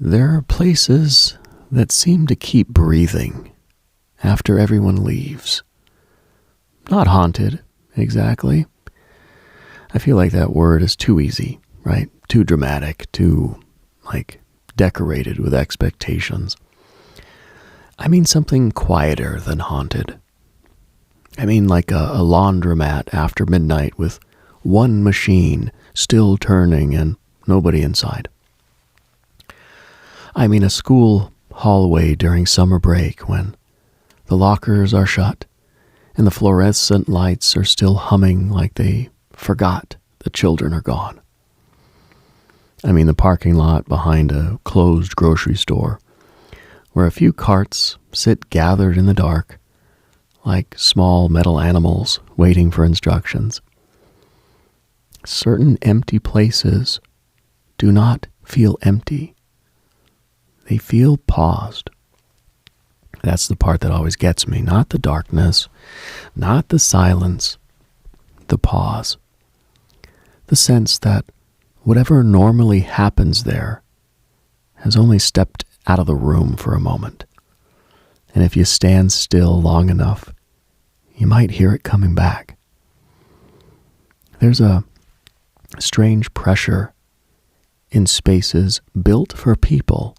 There are places that seem to keep breathing after everyone leaves. Not haunted, exactly. I feel like that word is too easy, right? Too dramatic, too, decorated with expectations. I mean something quieter than haunted. I mean like a laundromat after midnight with one machine still turning and nobody inside. I mean a school hallway during summer break when the lockers are shut and the fluorescent lights are still humming like they forgot the children are gone. I mean the parking lot behind a closed grocery store where a few carts sit gathered in the dark like small metal animals waiting for instructions. Certain empty places do not feel empty. They feel paused. That's the part that always gets me. Not the darkness, not the silence, the pause. The sense that whatever normally happens there has only stepped out of the room for a moment. And if you stand still long enough, you might hear it coming back. There's a strange pressure in spaces built for people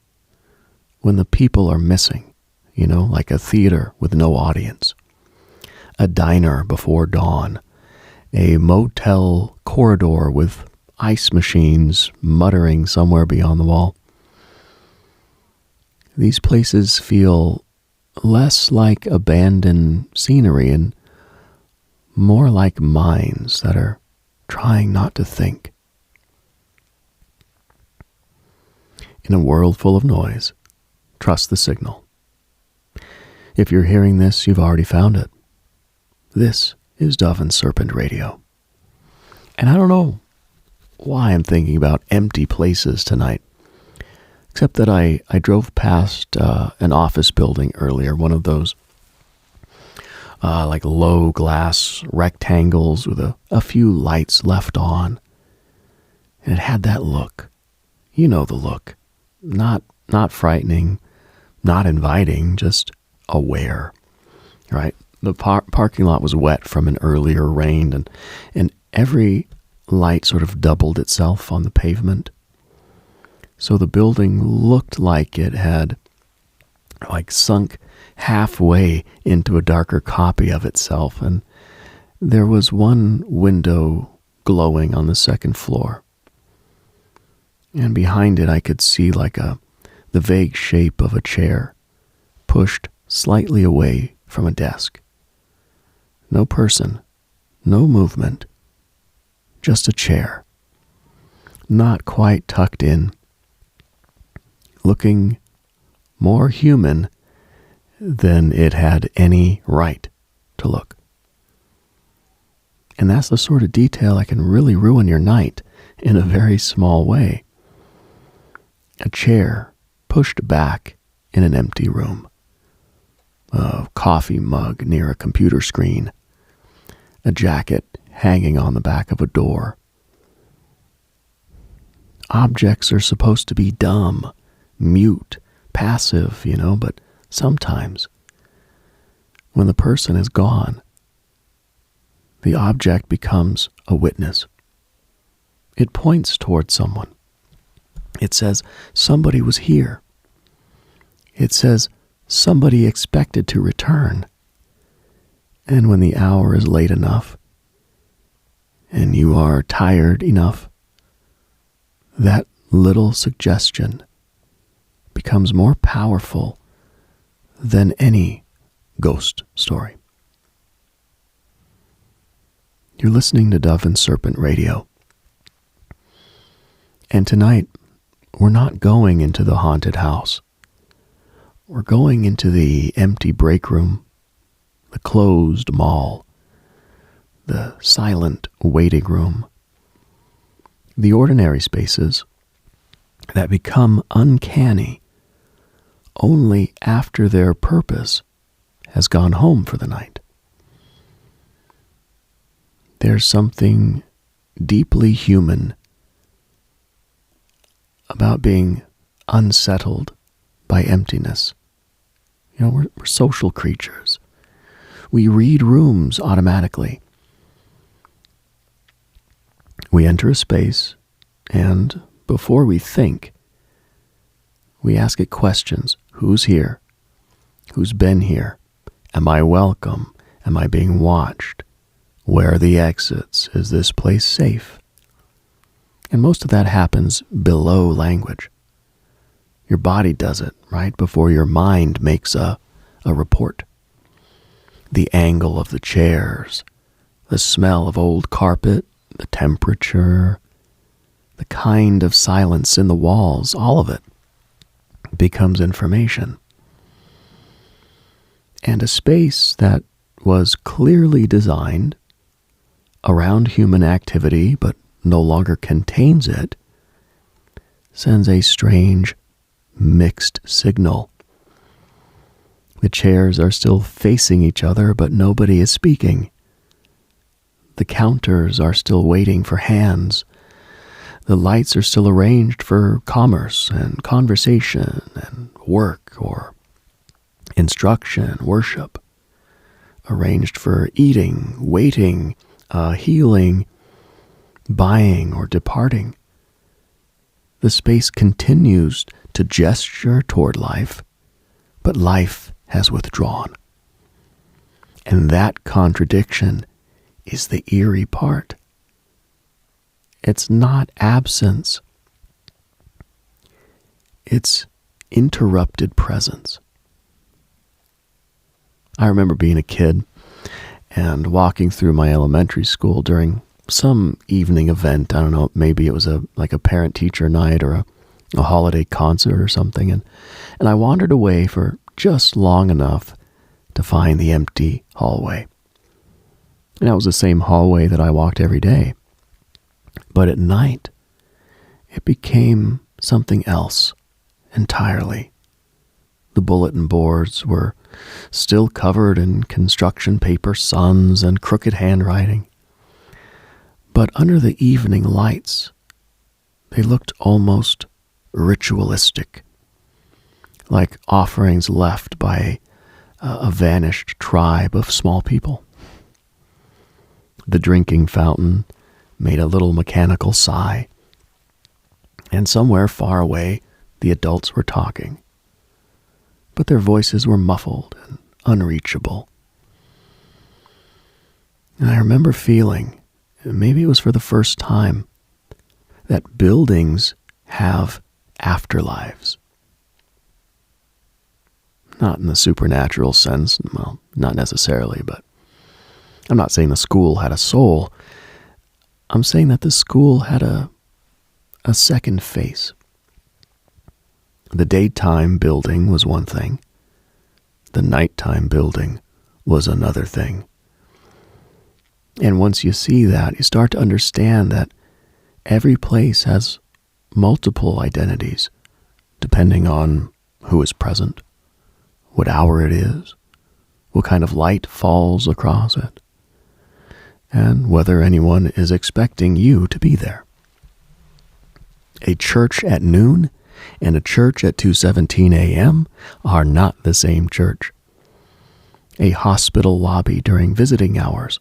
when the people are missing, like a theater with no audience, a diner before dawn, a motel corridor with ice machines muttering somewhere beyond the wall. These places feel less like abandoned scenery and more like minds that are trying not to think. In a world full of noise, trust the signal. If you're hearing this, you've already found it. This is Dove and Serpent Radio. And I don't know why I'm thinking about empty places tonight, except that I drove past an office building earlier, one of those low glass rectangles with a few lights left on. And it had that look. You know the look. Not frightening, not inviting, just aware, right? The parking lot was wet from an earlier rain, and every light sort of doubled itself on the pavement. So the building looked like it had sunk halfway into a darker copy of itself, and there was one window glowing on the second floor. And behind it I could see the vague shape of a chair pushed slightly away from a desk. No person, no movement, just a chair, not quite tucked in, looking more human than it had any right to look. And that's the sort of detail that can really ruin your night in a very small way. A chair pushed back in an empty room. A coffee mug near a computer screen. A jacket hanging on the back of a door. Objects are supposed to be dumb, mute, passive, but sometimes, when the person is gone, the object becomes a witness. It points toward someone. It says, somebody was here. It says, somebody expected to return. And when the hour is late enough, and you are tired enough, that little suggestion becomes more powerful than any ghost story. You're listening to Dove and Serpent Radio. And tonight, we're not going into the haunted house. We're going into the empty break room, the closed mall, the silent waiting room, the ordinary spaces that become uncanny only after their purpose has gone home for the night. There's something deeply human about being unsettled by emptiness. You know, we're social creatures. We read rooms automatically. We enter a space, and before we think, we ask it questions. Who's here? Who's been here? Am I welcome? Am I being watched? Where are the exits? Is this place safe? And most of that happens below language. Your body does it, right? Before your mind makes a report. The angle of the chairs, the smell of old carpet, the temperature, the kind of silence in the walls, all of it becomes information. And a space that was clearly designed around human activity but no longer contains it sends a strange mixed signal. The chairs are still facing each other, but nobody is speaking. The counters are still waiting for hands. The lights are still arranged for commerce and conversation and work or instruction, worship. Arranged for eating, waiting, healing, buying, or departing. The space continues to gesture toward life, but life has withdrawn. And that contradiction is the eerie part. It's not absence. It's interrupted presence. I remember being a kid and walking through my elementary school during some evening event. I don't know, maybe it was like a parent-teacher night or a holiday concert or something. And I wandered away for just long enough to find the empty hallway. And that was the same hallway that I walked every day. But at night, it became something else entirely. The bulletin boards were still covered in construction paper suns and crooked handwriting. But under the evening lights, they looked almost ritualistic, like offerings left by a vanished tribe of small people. The drinking fountain made a little mechanical sigh, and somewhere far away, the adults were talking. But their voices were muffled and unreachable. And I remember feeling, maybe it was for the first time, that buildings have afterlives. Not in the supernatural sense, well, not necessarily, but I'm not saying the school had a soul. I'm saying that the school had a second face. The daytime building was one thing. The nighttime building was another thing. And once you see that, you start to understand that every place has multiple identities, depending on who is present, what hour it is, what kind of light falls across it, and whether anyone is expecting you to be there. A church at noon and a church at 2:17 a.m. are not the same church. A hospital lobby during visiting hours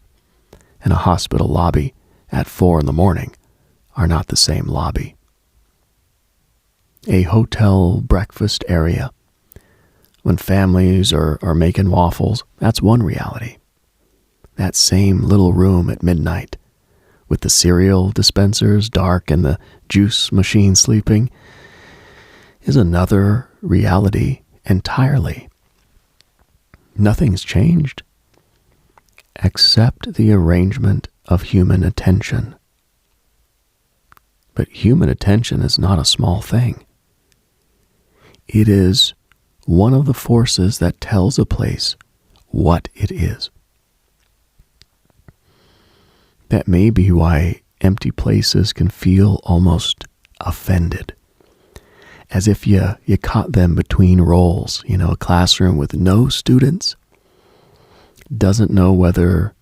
and a hospital lobby at 4 a.m. are not the same lobby. A hotel breakfast area when families are making waffles, that's one reality. That same little room at midnight with the cereal dispensers dark and the juice machine sleeping is another reality entirely. Nothing's changed except the arrangement of human attention. But human attention is not a small thing. It is one of the forces that tells a place what it is. That may be why empty places can feel almost offended, as if you caught them between roles. You know, a classroom with no students doesn't know whether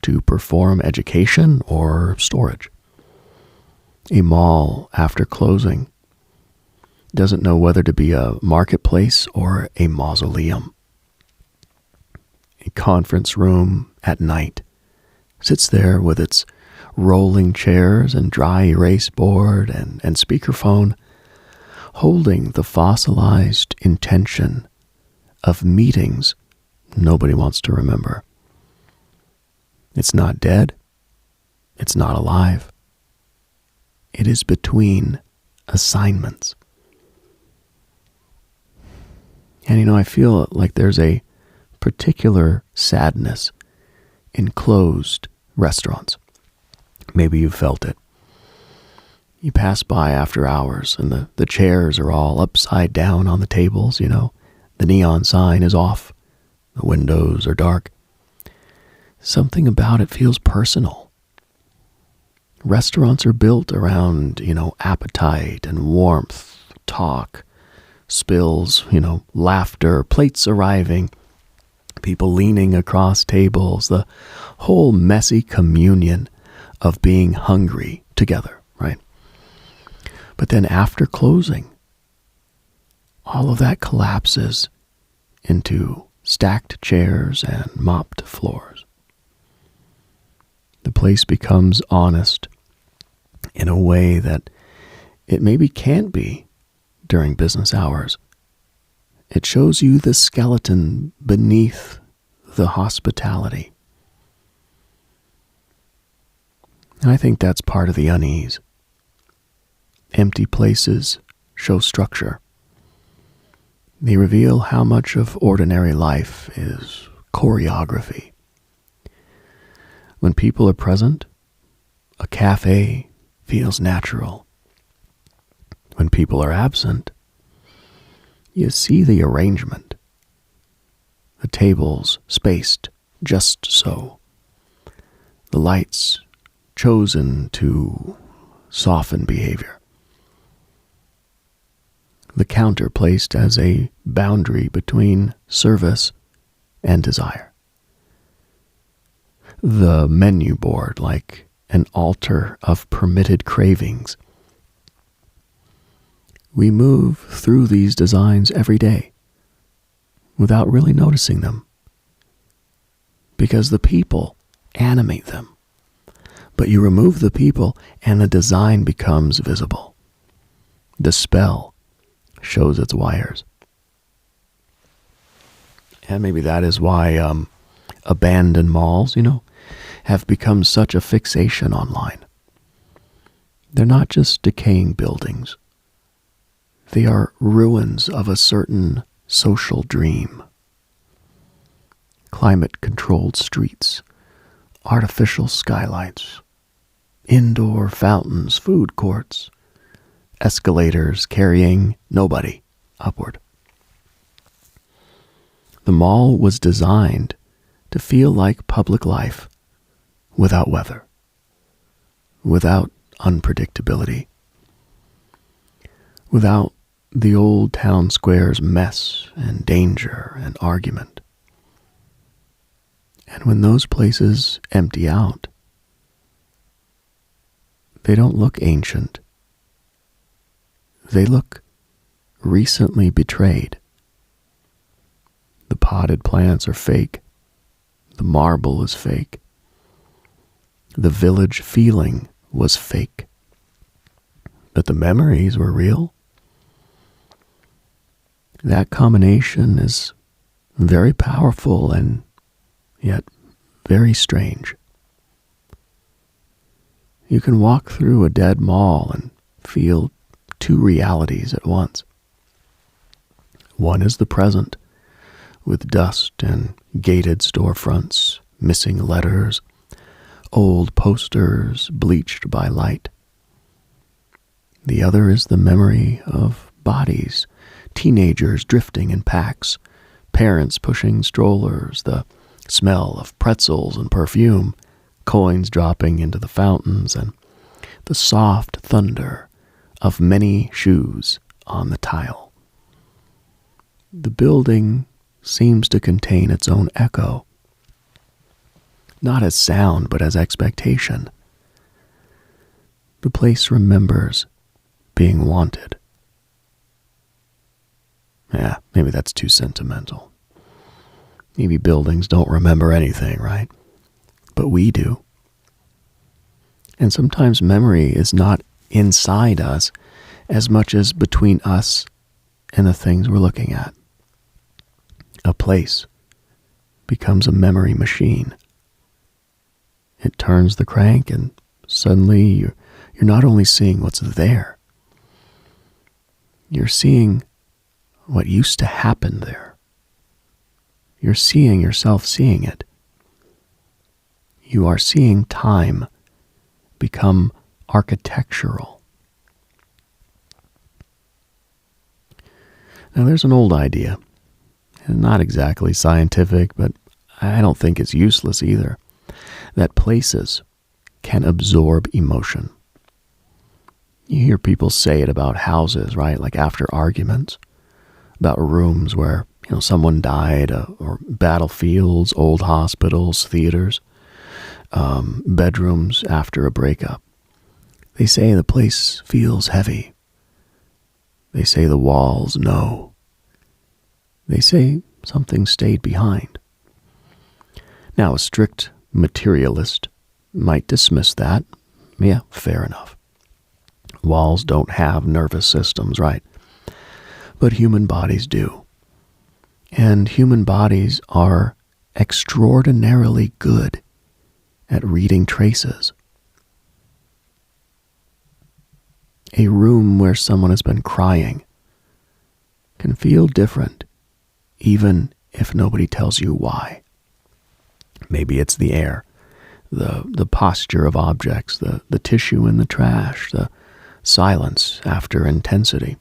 to perform education or storage. A mall after closing doesn't know whether to be a marketplace or a mausoleum. A conference room at night sits there with its rolling chairs and dry erase board and speakerphone, holding the fossilized intention of meetings nobody wants to remember. It's not dead. It's not alive. It is between assignments. And I feel like there's a particular sadness in closed restaurants. Maybe you've felt it. You pass by after hours and the chairs are all upside down on the tables, The neon sign is off. The windows are dark. Something about it feels personal. Restaurants are built around, appetite and warmth, talk, spills, laughter, plates arriving, people leaning across tables, the whole messy communion of being hungry together, right? But then after closing, all of that collapses into stacked chairs and mopped floors. The place becomes honest in a way that it maybe can't be during business hours. It shows you the skeleton beneath the hospitality. And I think that's part of the unease. Empty places show structure. They reveal how much of ordinary life is choreography. When people are present, a cafe feels natural. When people are absent, you see the arrangement. The tables spaced just so. The lights chosen to soften behavior. The counter placed as a boundary between service and desire. The menu board like an altar of permitted cravings. We move through these designs every day without really noticing them because the people animate them. But you remove the people and the design becomes visible. The spell shows its wires. And maybe that is why abandoned malls, have become such a fixation online. They're not just decaying buildings. They are ruins of a certain social dream. Climate-controlled streets, artificial skylights, indoor fountains, food courts, escalators carrying nobody upward. The mall was designed to feel like public life without weather, without unpredictability, without the old town square's mess and danger and argument. And when those places empty out, they don't look ancient. They look recently betrayed. The potted plants are fake. The marble is fake. The village feeling was fake. But the memories were real. That combination is very powerful and yet very strange. You can walk through a dead mall and feel two realities at once. One is the present, with dust and gated storefronts, missing letters, old posters bleached by light. The other is the memory of bodies, teenagers drifting in packs, parents pushing strollers, the smell of pretzels and perfume, coins dropping into the fountains, and the soft thunder of many shoes on the tile. The building seems to contain its own echo, not as sound, but as expectation. The place remembers being wanted. Yeah, maybe that's too sentimental. Maybe buildings don't remember anything, right? But we do. And sometimes memory is not inside us as much as between us and the things we're looking at. A place becomes a memory machine. It turns the crank and suddenly you're not only seeing what's there, you're seeing what used to happen there. You're seeing yourself seeing it. You are seeing time become architectural. Now there's an old idea, and not exactly scientific, but I don't think it's useless either, that places can absorb emotion. You hear people say it about houses, right? Like after arguments, about rooms where someone died, or battlefields, old hospitals, theaters, bedrooms after a breakup. They say the place feels heavy. They say the walls know. They say something stayed behind. Now, a strict materialist might dismiss that. Yeah, fair enough. Walls don't have nervous systems, right? But human bodies do. And human bodies are extraordinarily good at reading traces. A room where someone has been crying can feel different, even if nobody tells you why. Maybe it's the air, the posture of objects, the tissue in the trash, the silence after intensity.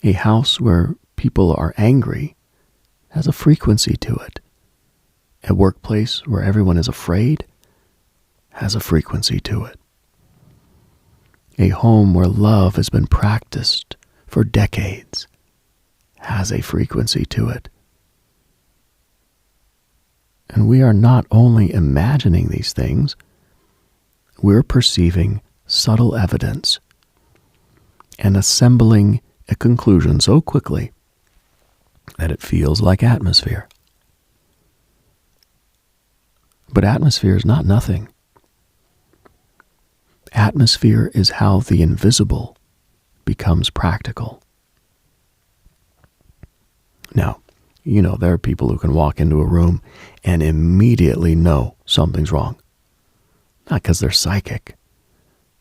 A house where people are angry has a frequency to it. A workplace where everyone is afraid has a frequency to it. A home where love has been practiced for decades has a frequency to it. And we are not only imagining these things, we're perceiving subtle evidence and assembling a conclusion so quickly that it feels like atmosphere. But atmosphere is not nothing. Atmosphere is how the invisible becomes practical. Now, there are people who can walk into a room and immediately know something's wrong. Not because they're psychic,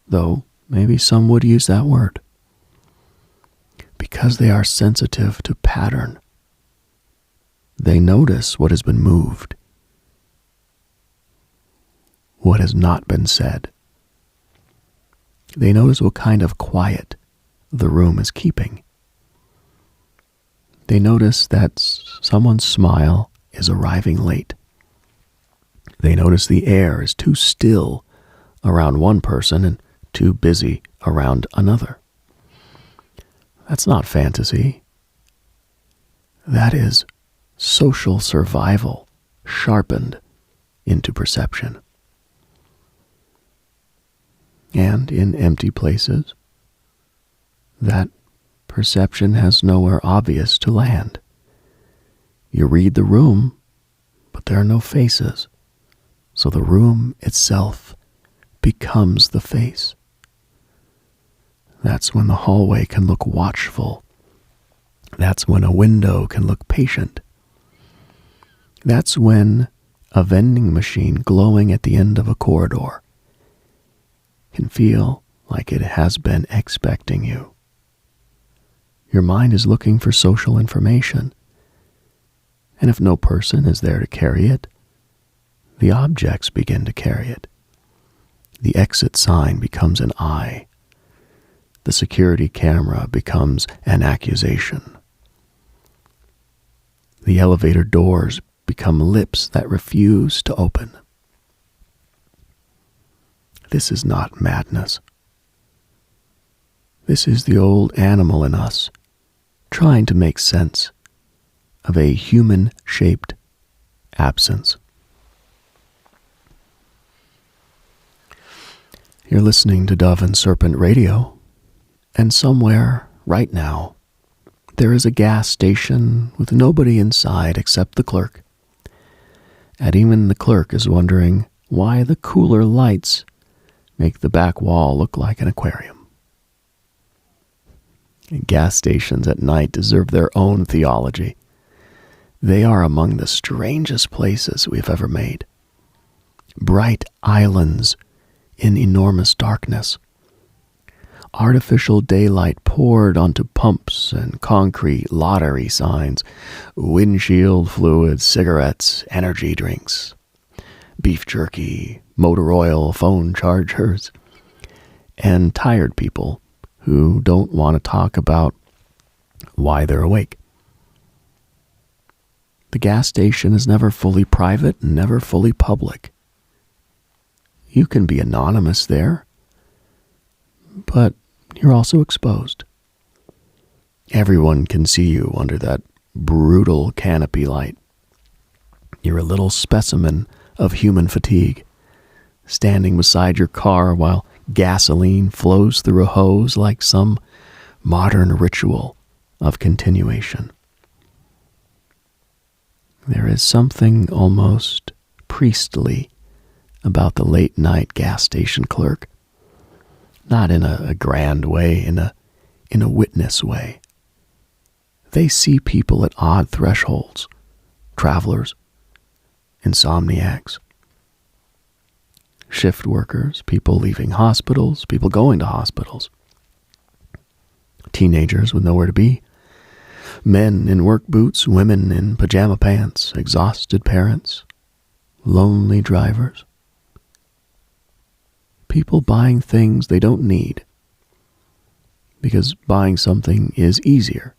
though maybe some would use that word. Because they are sensitive to pattern. They notice what has been moved, what has not been said. They notice what kind of quiet the room is keeping. They notice that someone's smile is arriving late. They notice the air is too still around one person and too busy around another. That's not fantasy. That is social survival sharpened into perception. And in empty places, that perception has nowhere obvious to land. You read the room, but there are no faces, so the room itself becomes the face. That's when the hallway can look watchful. That's when a window can look patient. That's when a vending machine glowing at the end of a corridor can feel like it has been expecting you. Your mind is looking for social information, and if no person is there to carry it, the objects begin to carry it. The exit sign becomes an eye. The security camera becomes an accusation. The elevator doors become lips that refuse to open. This is not madness. This is the old animal in us trying to make sense of a human-shaped absence. You're listening to Dove and Serpent Radio, and somewhere right now, There is a gas station with nobody inside except the clerk. And even the clerk is wondering why the cooler lights make the back wall look like an aquarium. And gas stations at night deserve their own theology. They are among the strangest places we've ever made. Bright islands in enormous darkness. Artificial daylight poured onto pumps and concrete, lottery signs, windshield fluids, cigarettes, energy drinks, beef jerky, motor oil, phone chargers, and tired people who don't want to talk about why they're awake. The gas station is never fully private and never fully public. You can be anonymous there, but you're also exposed. Everyone can see you under that brutal canopy light. You're a little specimen of human fatigue, standing beside your car while gasoline flows through a hose like some modern ritual of continuation. There is something almost priestly about the late-night gas station clerk. Not in a grand way, in a witness way. They see people at odd thresholds, travelers, insomniacs, shift workers, people leaving hospitals, people going to hospitals, teenagers with nowhere to be, men in work boots, women in pajama pants, exhausted parents, lonely drivers. People buying things they don't need, because buying something is easier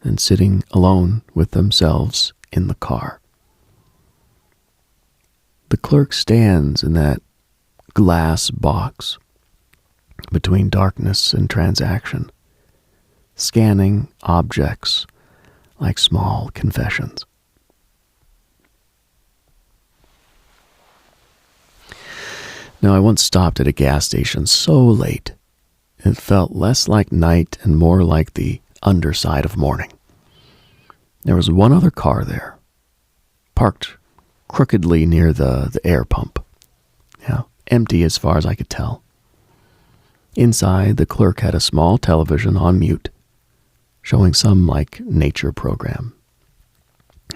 than sitting alone with themselves in the car. The clerk stands in that glass box between darkness and transaction, scanning objects like small confessions. Now, I once stopped at a gas station so late, it felt less like night and more like the underside of morning. There was one other car there, parked crookedly near the air pump. Empty as far as I could tell. Inside, the clerk had a small television on mute, showing some nature program.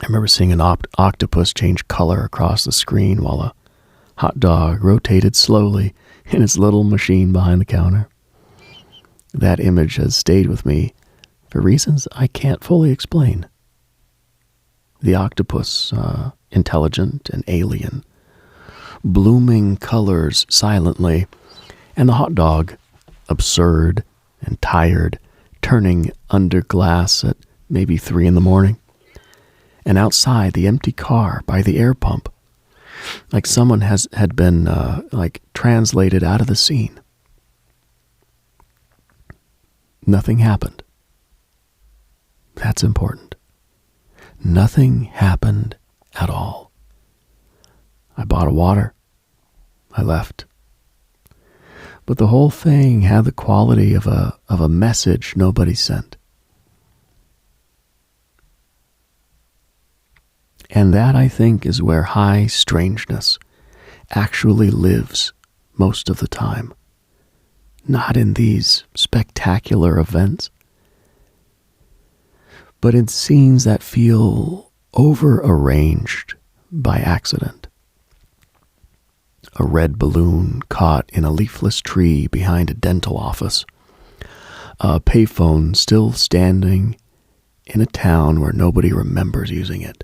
I remember seeing an octopus change color across the screen while a hot dog rotated slowly in its little machine behind the counter. That image has stayed with me for reasons I can't fully explain. The octopus, intelligent and alien, blooming colors silently, and the hot dog, absurd and tired, turning under glass at maybe 3 a.m, and outside the empty car by the air pump, like someone had been translated out of the scene. Nothing happened. That's important. Nothing happened at all. I bought a water. I left. But the whole thing had the quality of a message nobody sent. And that, I think, is where high strangeness actually lives most of the time. Not in these spectacular events, but in scenes that feel over-arranged by accident. A red balloon caught in a leafless tree behind a dental office. A payphone still standing in a town where nobody remembers using it.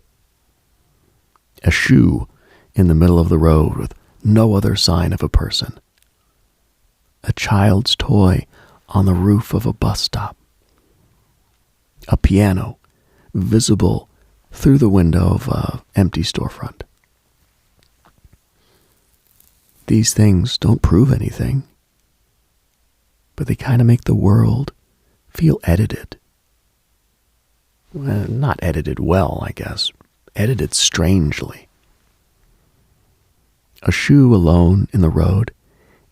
A shoe in the middle of the road with no other sign of a person. A child's toy on the roof of a bus stop. A piano visible through the window of an empty storefront. These things don't prove anything, but they kind of make the world feel edited. Well, not edited well, I guess. Edited strangely. A shoe alone in the road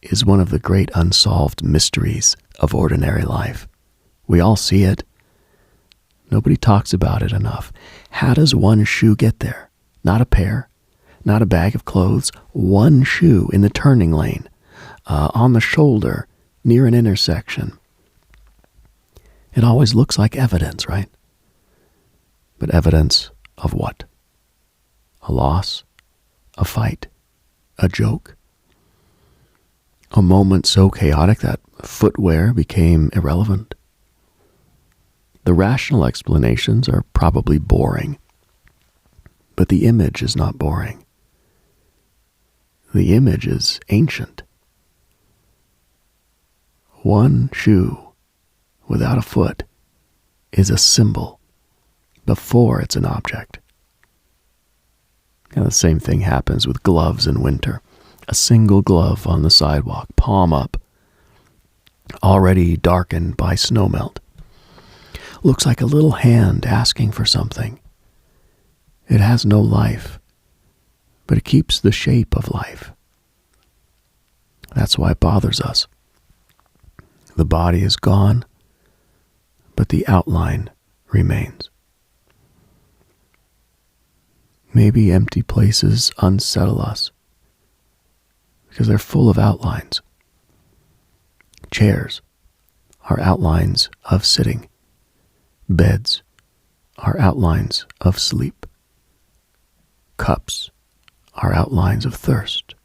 is one of the great unsolved mysteries of ordinary life. We all see it. Nobody talks about it enough. How does one shoe get there? Not a pair, not a bag of clothes, one shoe in the turning lane, on the shoulder, near an intersection. It always looks like evidence, right? But evidence of what? A loss? A fight? A joke? A moment so chaotic that footwear became irrelevant? The rational explanations are probably boring, but the image is not boring. The image is ancient. One shoe without a foot is a symbol before it's an object. And the same thing happens with gloves in winter. A single glove on the sidewalk, palm up, already darkened by snowmelt. Looks like a little hand asking for something. It has no life, but it keeps the shape of life. That's why it bothers us. The body is gone, but the outline remains. Maybe empty places unsettle us because they're full of outlines. Chairs are outlines of sitting. Beds are outlines of sleep. Cups are outlines of thirst.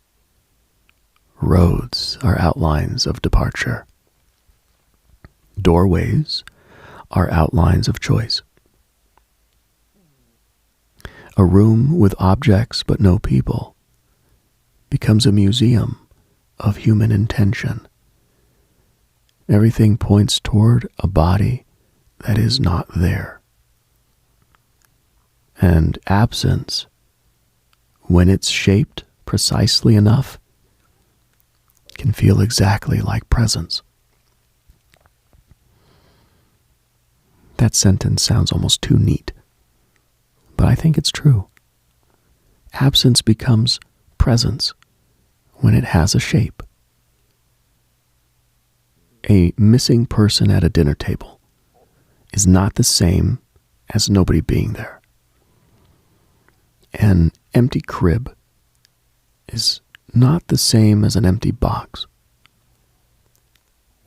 Roads are outlines of departure. Doorways are outlines of choice. A room with objects but no people becomes a museum of human intention. Everything points toward a body that is not there. And absence, when it's shaped precisely enough, can feel exactly like presence. That sentence sounds almost too neat, but I think it's true. Absence becomes presence when it has a shape. A missing person at a dinner table is not the same as nobody being there. An empty crib is not the same as an empty box.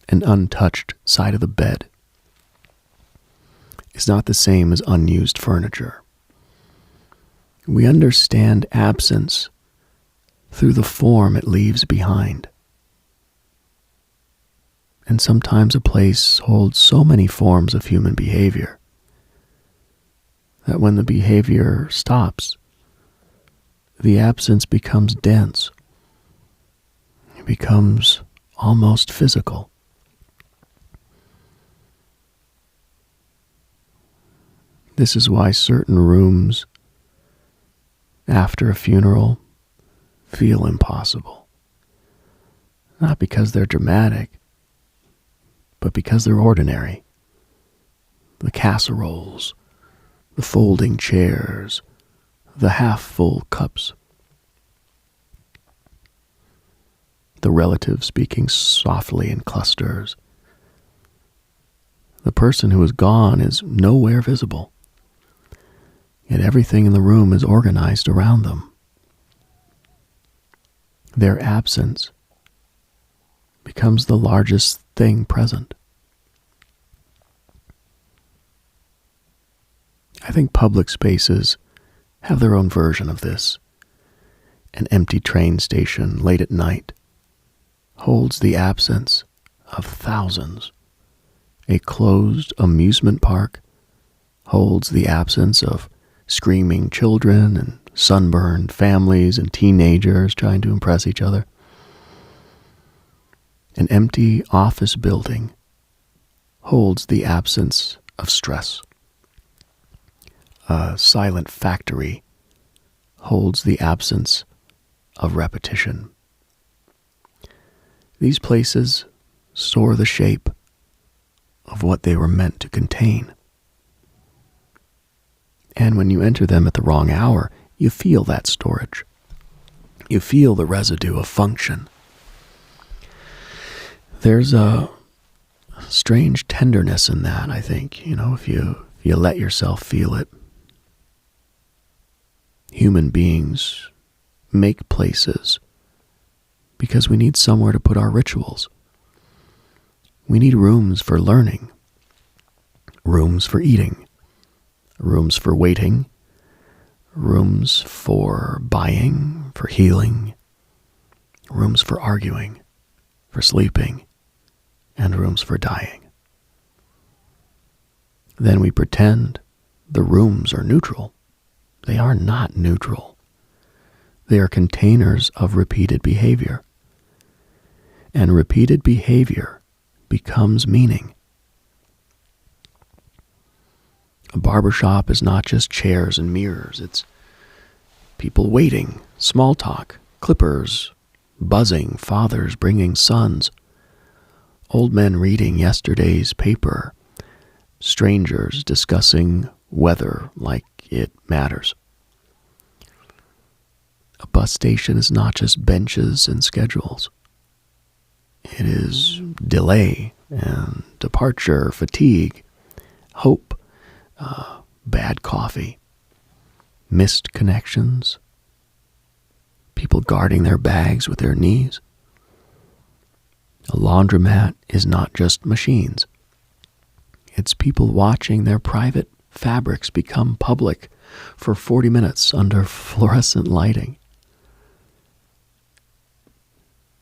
An untouched side of the bed is not the same as unused furniture. We understand absence through the form it leaves behind. And sometimes a place holds so many forms of human behavior that when the behavior stops, the absence becomes dense. It becomes almost physical. This is why certain rooms after a funeral feel impossible. Not because they're dramatic, but because they're ordinary. The casseroles, the folding chairs, the half-full cups, the relatives speaking softly in clusters. The person who is gone is nowhere visible, yet everything in the room is organized around them. Their absence becomes the largest thing present. I think public spaces have their own version of this. An empty train station late at night holds the absence of thousands. A closed amusement park holds the absence of screaming children and sunburned families and teenagers trying to impress each other. An empty office building holds the absence of stress. A silent factory holds the absence of repetition. These places store the shape of what they were meant to contain. And when you enter them at the wrong hour, you feel that storage. You feel the residue of function. There's a strange tenderness in that, I think. If you you let yourself feel it. Human beings make places because we need somewhere to put our rituals. We need rooms for learning, rooms for eating, rooms for waiting, rooms for buying, for healing, rooms for arguing, for sleeping, and rooms for dying. Then we pretend the rooms are neutral. They are not neutral. They are containers of repeated behavior. And repeated behavior becomes meaning. A barbershop is not just chairs and mirrors. It's people waiting, small talk, clippers, buzzing, fathers bringing sons, old men reading yesterday's paper, strangers discussing weather like it matters. A bus station is not just benches and schedules. It is delay and departure, fatigue, hope, bad coffee, missed connections, people guarding their bags with their knees. A laundromat is not just machines. It's people watching their private fabrics become public for 40 minutes under fluorescent lighting.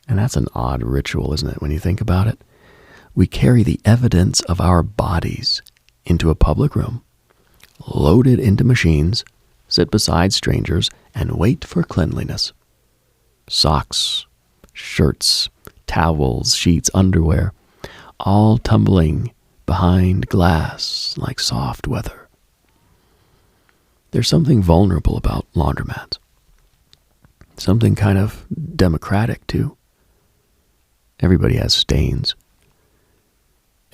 And that's an odd ritual, isn't it, when you think about it? We carry the evidence of our bodies into a public room, load it into machines, sit beside strangers, and wait for cleanliness. Socks, shirts, towels, sheets, underwear, all tumbling behind glass like soft weather. There's something vulnerable about laundromats. Something kind of democratic, too. Everybody has stains.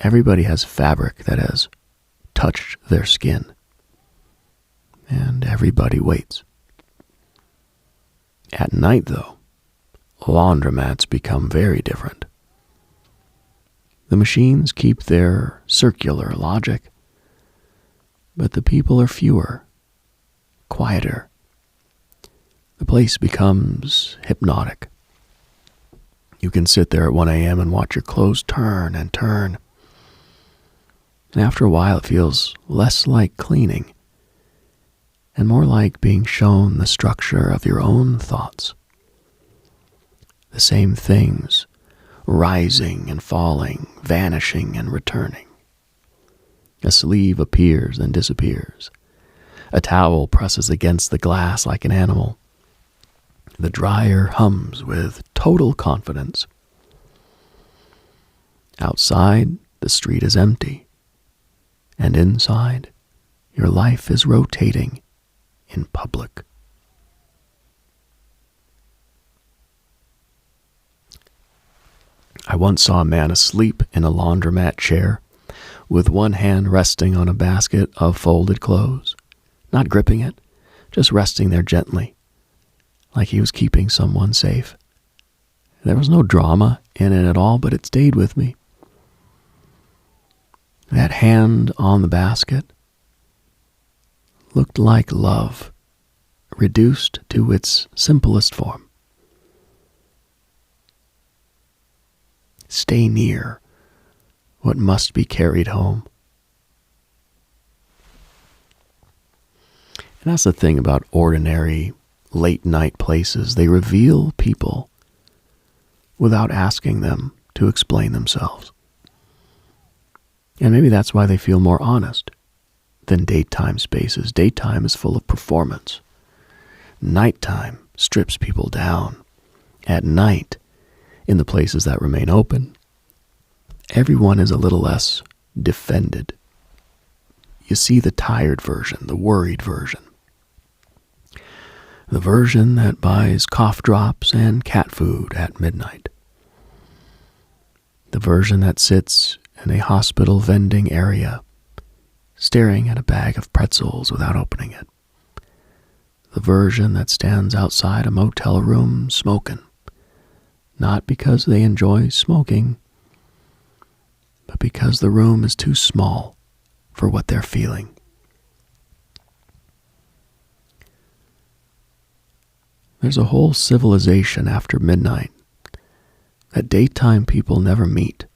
Everybody has fabric that has touched their skin. And everybody waits. At night, though, laundromats become very different. The machines keep their circular logic, but the people are fewer, quieter. The place becomes hypnotic. You can sit there at 1 a.m. and watch your clothes turn and turn. And after a while, it feels less like cleaning and more like being shown the structure of your own thoughts. The same things, rising and falling, vanishing and returning. A sleeve appears and disappears. A towel presses against the glass like an animal. The dryer hums with total confidence. Outside, the street is empty. And inside, your life is rotating in public. I once saw a man asleep in a laundromat chair with one hand resting on a basket of folded clothes, not gripping it, just resting there gently, like he was keeping someone safe. There was no drama in it at all, but it stayed with me. That hand on the basket looked like love, reduced to its simplest form. Stay near what must be carried home. And that's the thing about ordinary late-night places. They reveal people without asking them to explain themselves. And maybe that's why they feel more honest than daytime spaces. Daytime is full of performance. Nighttime strips people down. At night, in the places that remain open, everyone is a little less defended. You see the tired version, the worried version. The version that buys cough drops and cat food at midnight. The version that sits in a hospital vending area, staring at a bag of pretzels without opening it. The version that stands outside a motel room smoking, not because they enjoy smoking, but because the room is too small for what they're feeling. There's a whole civilization after midnight that daytime people never meet.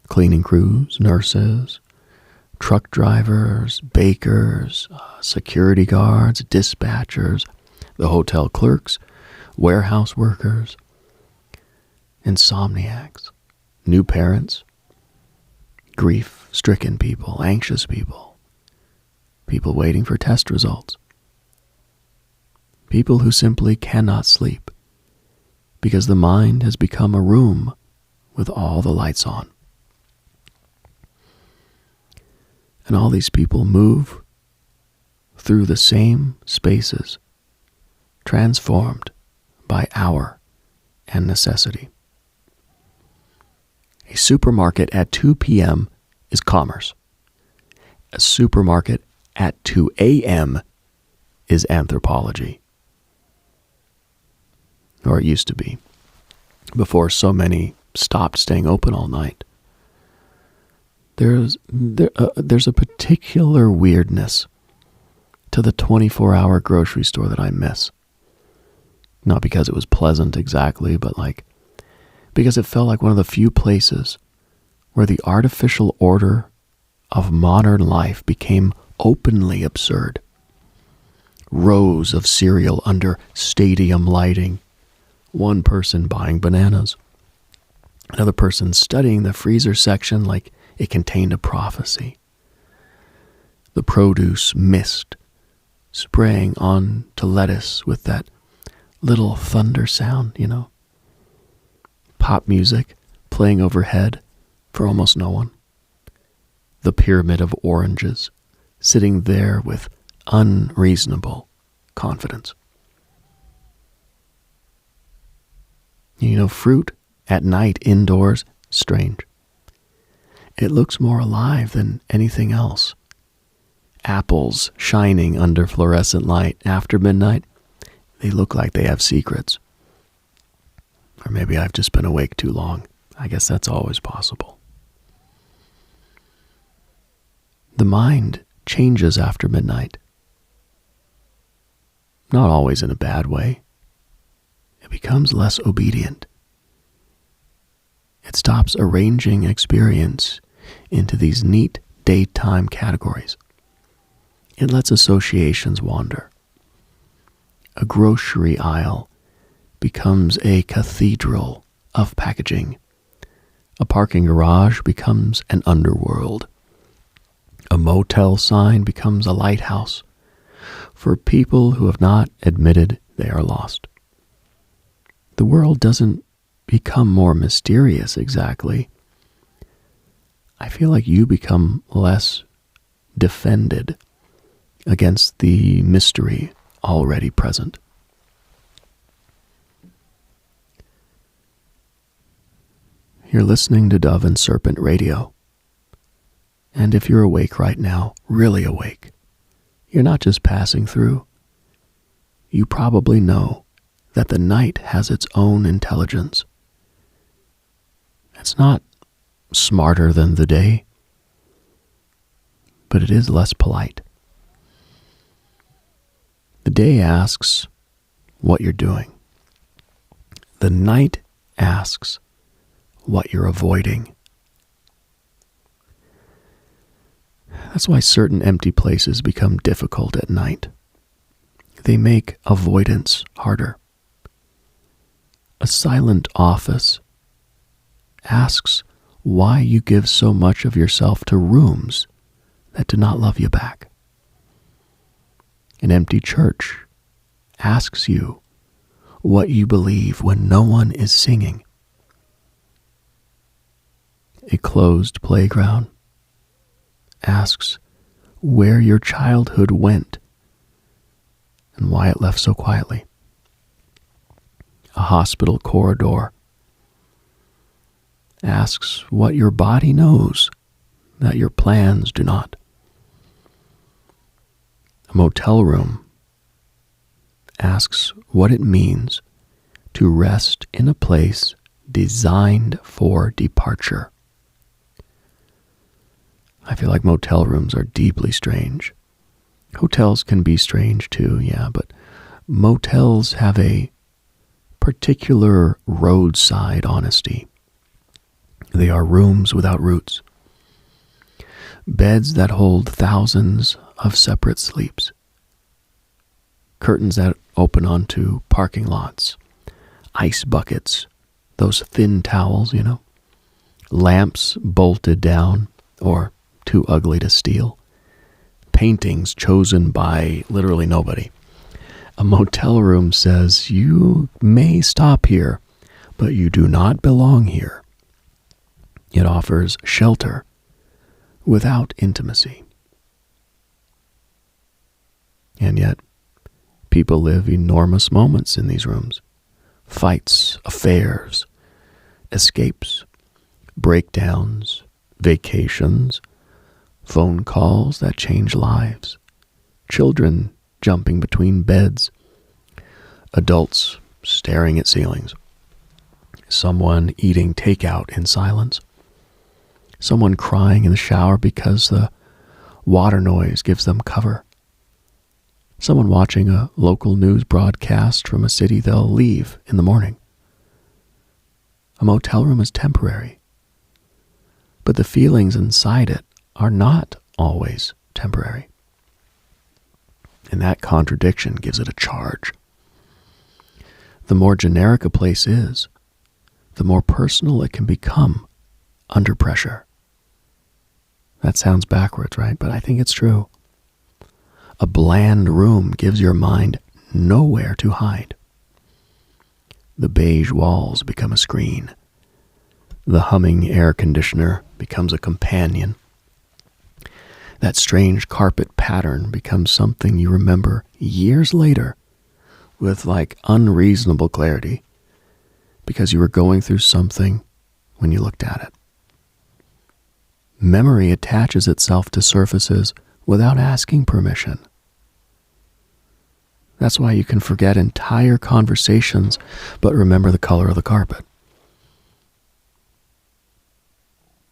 Cleaning crews, nurses, truck drivers, bakers, security guards, dispatchers, the hotel clerks, warehouse workers, insomniacs, new parents, grief-stricken people, anxious people, people waiting for test results, people who simply cannot sleep because the mind has become a room with all the lights on. And all these people move through the same spaces, transformed by hour and necessity. A supermarket at 2 p.m. is commerce. A supermarket at 2 a.m. is anthropology. Or it used to be, before so many stopped staying open all night. There's a particular weirdness to the 24-hour grocery store that I miss. Not because it was pleasant exactly, but because it felt like one of the few places where the artificial order of modern life became openly absurd. Rows of cereal under stadium lighting, one person buying bananas, another person studying the freezer section like it contained a prophecy. The produce mist spraying onto lettuce with that little thunder sound, Pop music playing overhead for almost no one. The pyramid of oranges sitting there with unreasonable confidence. Fruit at night indoors, strange. It looks more alive than anything else. Apples shining under fluorescent light after midnight, they look like they have secrets. Or maybe I've just been awake too long. I guess that's always possible. The mind changes after midnight. Not always in a bad way. It becomes less obedient. It stops arranging experience into these neat daytime categories. It lets associations wander. A grocery aisle becomes a cathedral of packaging. A parking garage becomes an underworld. A motel sign becomes a lighthouse for people who have not admitted they are lost. The world doesn't become more mysterious exactly. I feel like you become less defended against the mystery already present. You're listening to Dove and Serpent Radio. And if you're awake right now, really awake, you're not just passing through. You probably know that the night has its own intelligence. It's not smarter than the day, but it is less polite. The day asks what you're doing. The night asks what you're avoiding. That's why certain empty places become difficult at night. They make avoidance harder. A silent office asks why you give so much of yourself to rooms that do not love you back. An empty church asks you what you believe when no one is singing. A closed playground asks where your childhood went and why it left so quietly. A hospital corridor asks what your body knows that your plans do not. A motel room asks what it means to rest in a place designed for departure. I feel like motel rooms are deeply strange. Hotels can be strange too, yeah, but Motels have a particular roadside honesty. They are rooms without roots. Beds that hold thousands of separate sleeps. Curtains that open onto parking lots. Ice buckets. Those thin towels, Lamps bolted down or too ugly to steal. Paintings chosen by literally nobody. A motel room says you may stop here, but you do not belong here. It offers shelter without intimacy. And yet, people live enormous moments in these rooms. Fights, affairs, escapes, breakdowns, vacations, phone calls that change lives, children jumping between beds, adults staring at ceilings, someone eating takeout in silence, someone crying in the shower because the water noise gives them cover, someone watching a local news broadcast from a city they'll leave in the morning. A motel room is temporary, but the feelings inside it are not always temporary. And that contradiction gives it a charge. The more generic a place is, the more personal it can become under pressure. That sounds backwards, right? But I think it's true. A bland room gives your mind nowhere to hide. The beige walls become a screen. The humming air conditioner becomes a companion. That strange carpet pattern becomes something you remember years later with unreasonable clarity because you were going through something when you looked at it. Memory attaches itself to surfaces without asking permission. That's why you can forget entire conversations but remember the color of the carpet.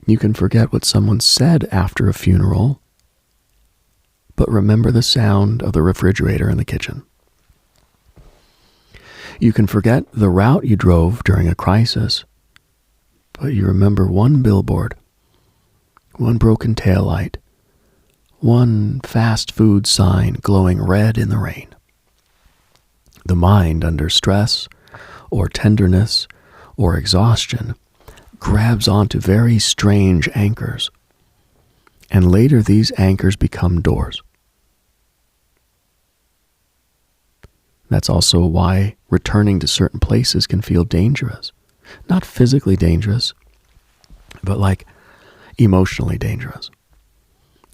You can forget what someone said after a funeral but remember the sound of the refrigerator in the kitchen. You can forget the route you drove during a crisis, but you remember one billboard, one broken taillight, one fast food sign glowing red in the rain. The mind under stress or tenderness or exhaustion grabs onto very strange anchors. And later these anchors become doors. That's also why returning to certain places can feel dangerous. Not physically dangerous, but emotionally dangerous.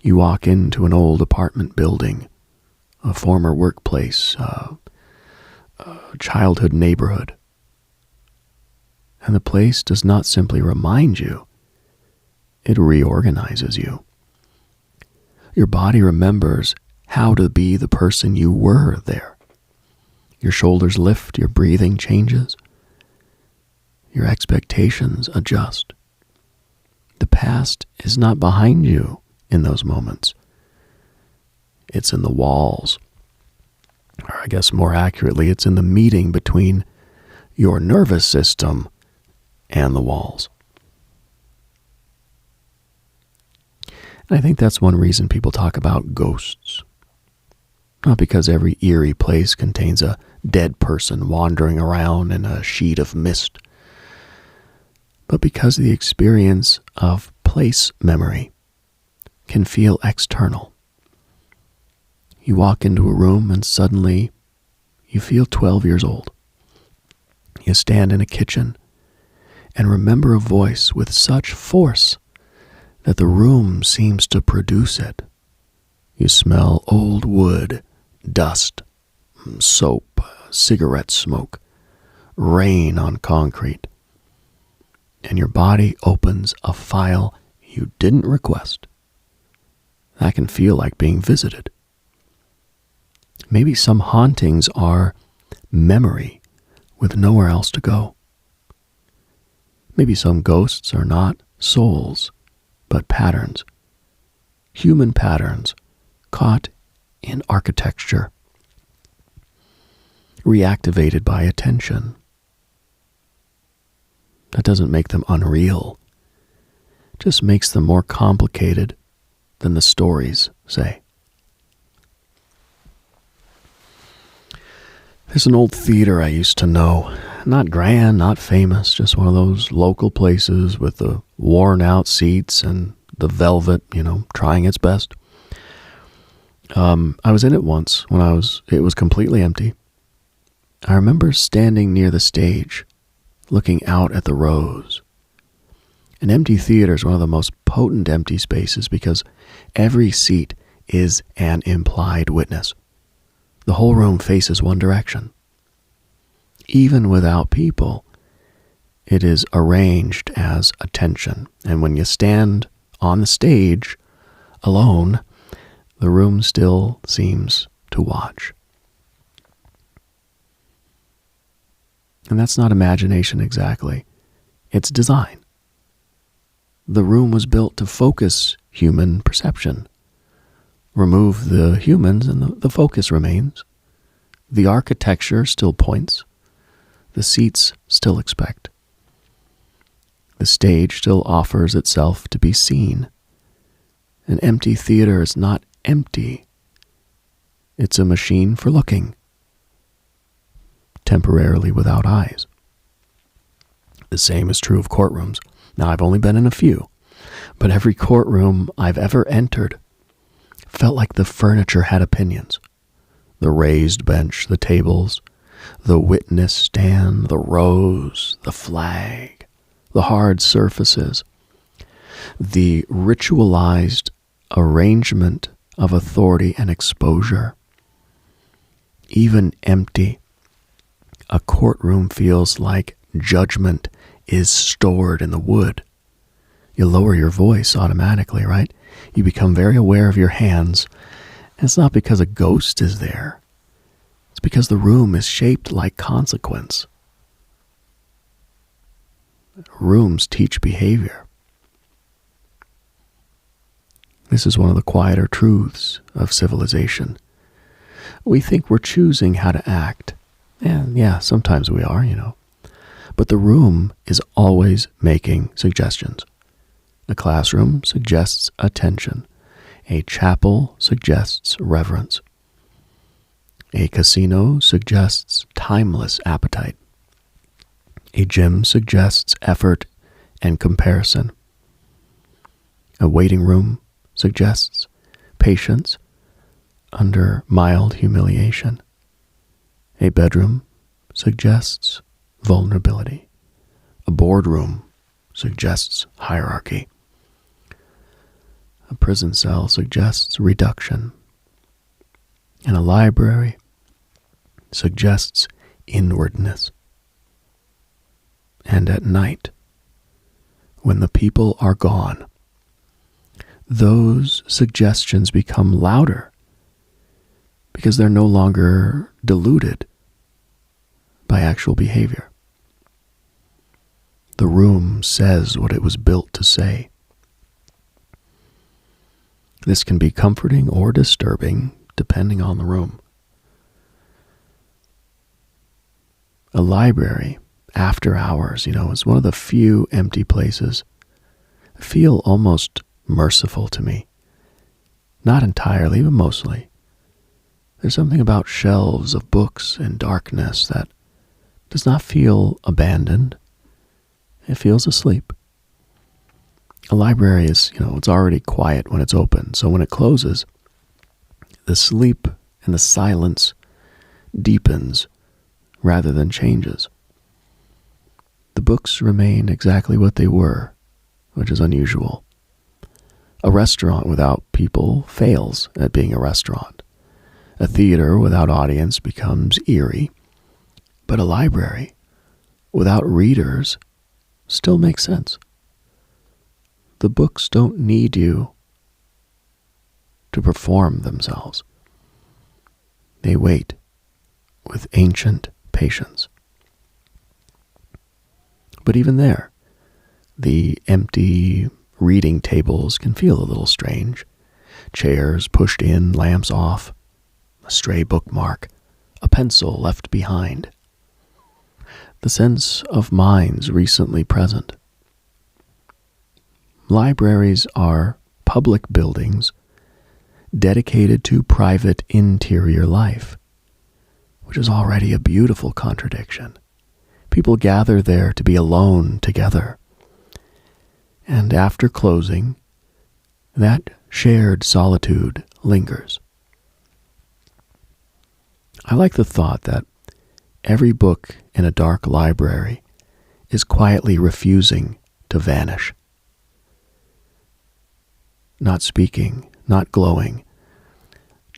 You walk into an old apartment building, a former workplace, a childhood neighborhood. And the place does not simply remind you, it reorganizes you. Your body remembers how to be the person you were there. Your shoulders lift, your breathing changes, your expectations adjust. The past is not behind you in those moments. It's in the walls. Or I guess more accurately, it's in the meeting between your nervous system and the walls. And I think that's one reason people talk about ghosts. Not because every eerie place contains a dead person wandering around in a sheet of mist, but because the experience of place memory can feel external. You walk into a room and suddenly you feel 12 years old. You stand in a kitchen and remember a voice with such force that the room seems to produce it. You smell old wood, dust, soap, cigarette smoke, rain on concrete, and your body opens a file you didn't request. That can feel like being visited. Maybe some hauntings are memory with nowhere else to go. Maybe some ghosts are not souls, but patterns, human patterns caught in architecture. reactivated by attention. That doesn't make them unreal. It just makes them more complicated than the stories say. There's an old theater I used to know. Not grand, not famous, just one of those local places with the worn-out seats and the velvet, trying its best. I was in it once when it was completely empty. I remember standing near the stage, looking out at the rows. An empty theater is one of the most potent empty spaces because every seat is an implied witness. The whole room faces one direction. Even without people, it is arranged as attention. And when you stand on the stage alone, the room still seems to watch. And that's not imagination exactly. It's design. The room was built to focus human perception. Remove the humans and the focus remains. The architecture still points. The seats still expect. The stage still offers itself to be seen. An empty theater is not empty. It's a machine for looking, temporarily without eyes. The same is true of courtrooms. Now, I've only been in a few, but every courtroom I've ever entered felt like the furniture had opinions. The raised bench, the tables, the witness stand, the rows, the flag, the hard surfaces, the ritualized arrangement of authority and exposure. Even empty, a courtroom feels like judgment is stored in the wood. You lower your voice automatically, right? You become very aware of your hands. And it's not because a ghost is there. It's because the room is shaped like consequence. Rooms teach behavior. This is one of the quieter truths of civilization. We think we're choosing how to act. And yeah, sometimes we are, But the room is always making suggestions. A classroom suggests attention. A chapel suggests reverence. A casino suggests timeless appetite. A gym suggests effort and comparison. A waiting room suggests patience under mild humiliation. A bedroom suggests vulnerability. A boardroom suggests hierarchy. A prison cell suggests reduction. And a library suggests inwardness. And at night, when the people are gone, those suggestions become louder because they're no longer diluted by actual behavior. The room says what it was built to say. This can be comforting or disturbing, depending on the room. A library, after hours, is one of the few empty places that feel almost merciful to me. Not entirely, but mostly. There's something about shelves of books in darkness that does not feel abandoned. It feels asleep. A library is, it's already quiet when it's open. So when it closes, the sleep and the silence deepens rather than changes. The books remain exactly what they were, which is unusual. A restaurant without people fails at being a restaurant. A theater without audience becomes eerie. But a library without readers still makes sense. The books don't need you to perform themselves. They wait with ancient patience. But even there, the empty reading tables can feel a little strange. Chairs pushed in, lamps off, a stray bookmark, a pencil left behind, the sense of minds recently present. Libraries are public buildings dedicated to private interior life, which is already a beautiful contradiction. People gather there to be alone together. And after closing, that shared solitude lingers. I like the thought that every book in a dark library is quietly refusing to vanish. Not speaking, not glowing,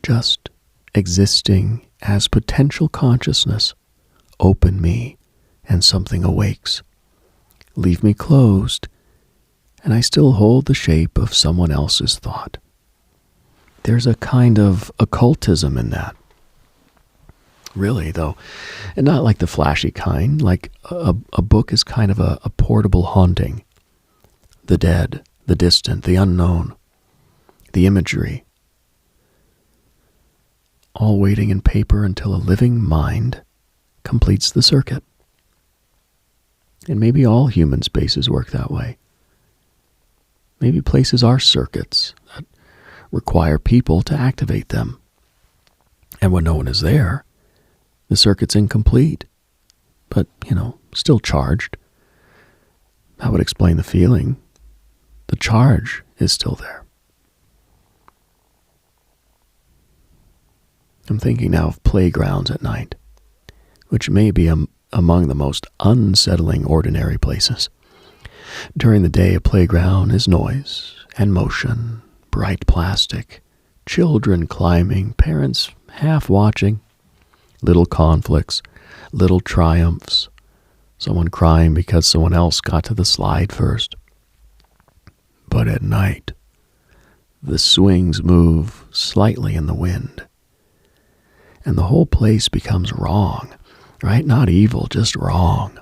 just existing as potential consciousness. Open me, and something awakes. Leave me closed, and I still hold the shape of someone else's thought. There's a kind of occultism in that. Really, though, and not like the flashy kind, like a book is kind of a portable haunting. The dead, the distant, the unknown, the imagery, all waiting in paper until a living mind completes the circuit. And maybe all human spaces work that way. Maybe places are circuits that require people to activate them. And when no one is there, the circuit's incomplete, but, still charged. That would explain the feeling. The charge is still there. I'm thinking now of playgrounds at night, which may be among the most unsettling ordinary places. During the day, a playground is noise and motion, bright plastic, children climbing, parents half watching, little conflicts, little triumphs, someone crying because someone else got to the slide first. But at night, the swings move slightly in the wind, and the whole place becomes wrong, right? Not evil, just wrong.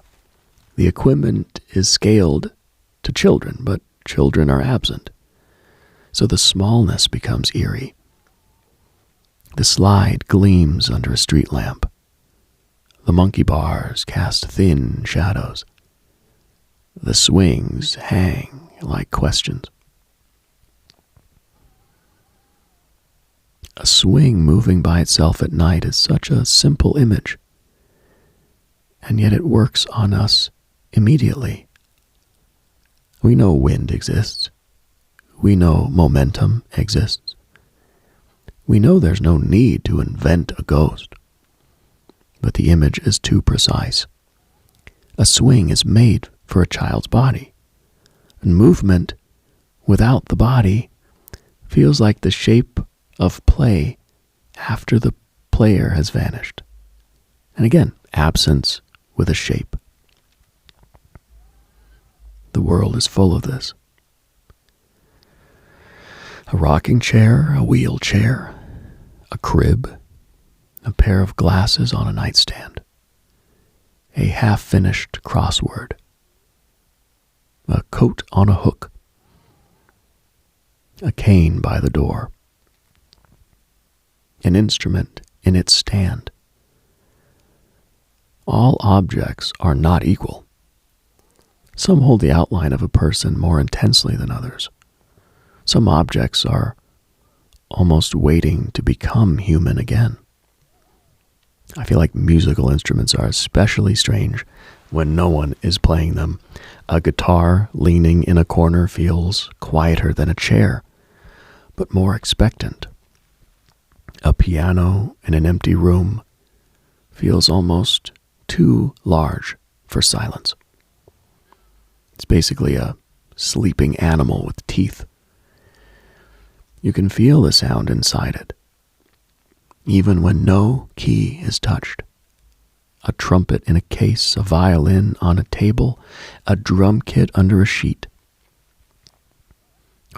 The equipment is scaled to children, but children are absent. So the smallness becomes eerie. The slide gleams under a street lamp. The monkey bars cast thin shadows. The swings hang like questions. A swing moving by itself at night is such a simple image, and yet it works on us immediately. We know wind exists. We know momentum exists. We know there's no need to invent a ghost, but the image is too precise. A swing is made for a child's body, and movement without the body feels like the shape of play after the player has vanished. And again, absence with a shape. The world is full of this. A rocking chair, a wheelchair, a crib, a pair of glasses on a nightstand, a half-finished crossword, a coat on a hook, a cane by the door, an instrument in its stand. All objects are not equal. Some hold the outline of a person more intensely than others. Some objects are almost waiting to become human again. I feel like musical instruments are especially strange when no one is playing them. A guitar leaning in a corner feels quieter than a chair, but more expectant. A piano in an empty room feels almost too large for silence. It's basically a sleeping animal with teeth. You can feel the sound inside it, even when no key is touched. A trumpet in a case, a violin on a table, a drum kit under a sheet.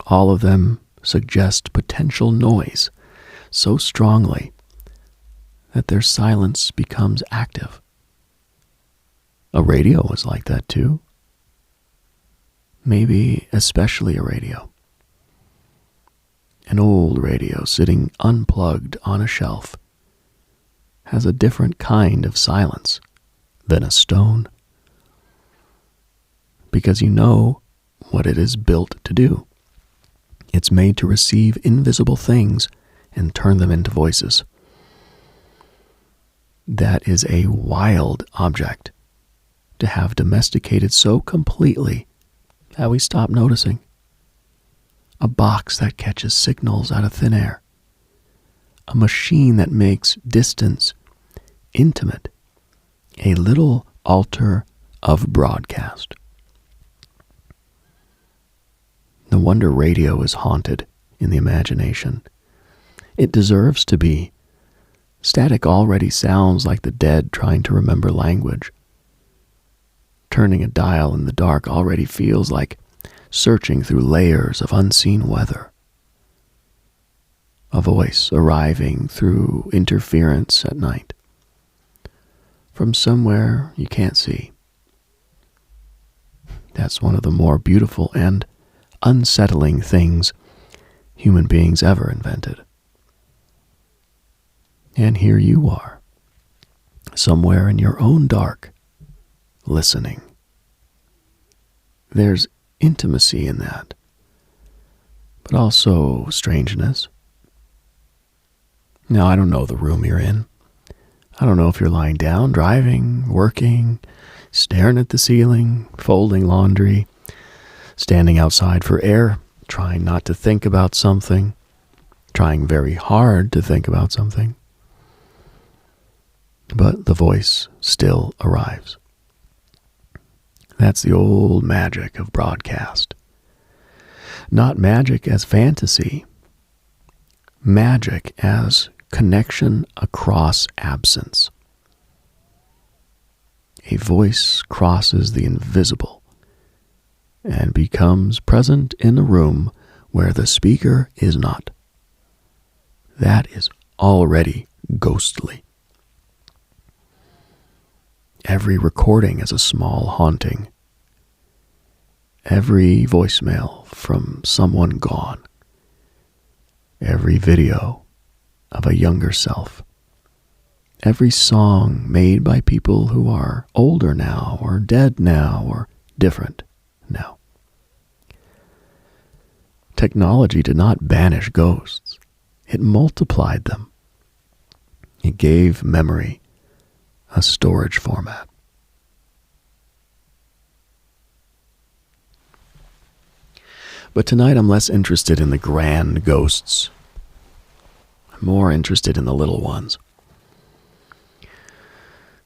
All of them suggest potential noise so strongly that their silence becomes active. A radio was like that too. Maybe especially a radio. An old radio sitting unplugged on a shelf has a different kind of silence than a stone, because you know what it is built to do. It's made to receive invisible things and turn them into voices. That is a wild object to have domesticated so completely that we stop noticing. A box that catches signals out of thin air. A machine that makes distance intimate. A little altar of broadcast. No wonder radio is haunted in the imagination. It deserves to be. Static already sounds like the dead trying to remember language. Turning a dial in the dark already feels like searching through layers of unseen weather. A voice arriving through interference at night. From somewhere you can't see. That's one of the more beautiful and unsettling things human beings ever invented. And here you are, somewhere in your own dark, listening. There's intimacy in that, but also strangeness. Now, I don't know the room you're in. I don't know if you're lying down, driving, working, staring at the ceiling, folding laundry, standing outside for air, trying not to think about something, trying very hard to think about something. But the voice still arrives. That's the old magic of broadcast. Not magic as fantasy, magic as connection across absence. A voice crosses the invisible and becomes present in a room where the speaker is not. That is already ghostly. Every recording is a small haunting. Every voicemail from someone gone. Every video of a younger self. Every song made by people who are older now, or dead now, or different now. Technology did not banish ghosts. It multiplied them. It gave memory a storage format. But tonight I'm less interested in the grand ghosts. I'm more interested in the little ones.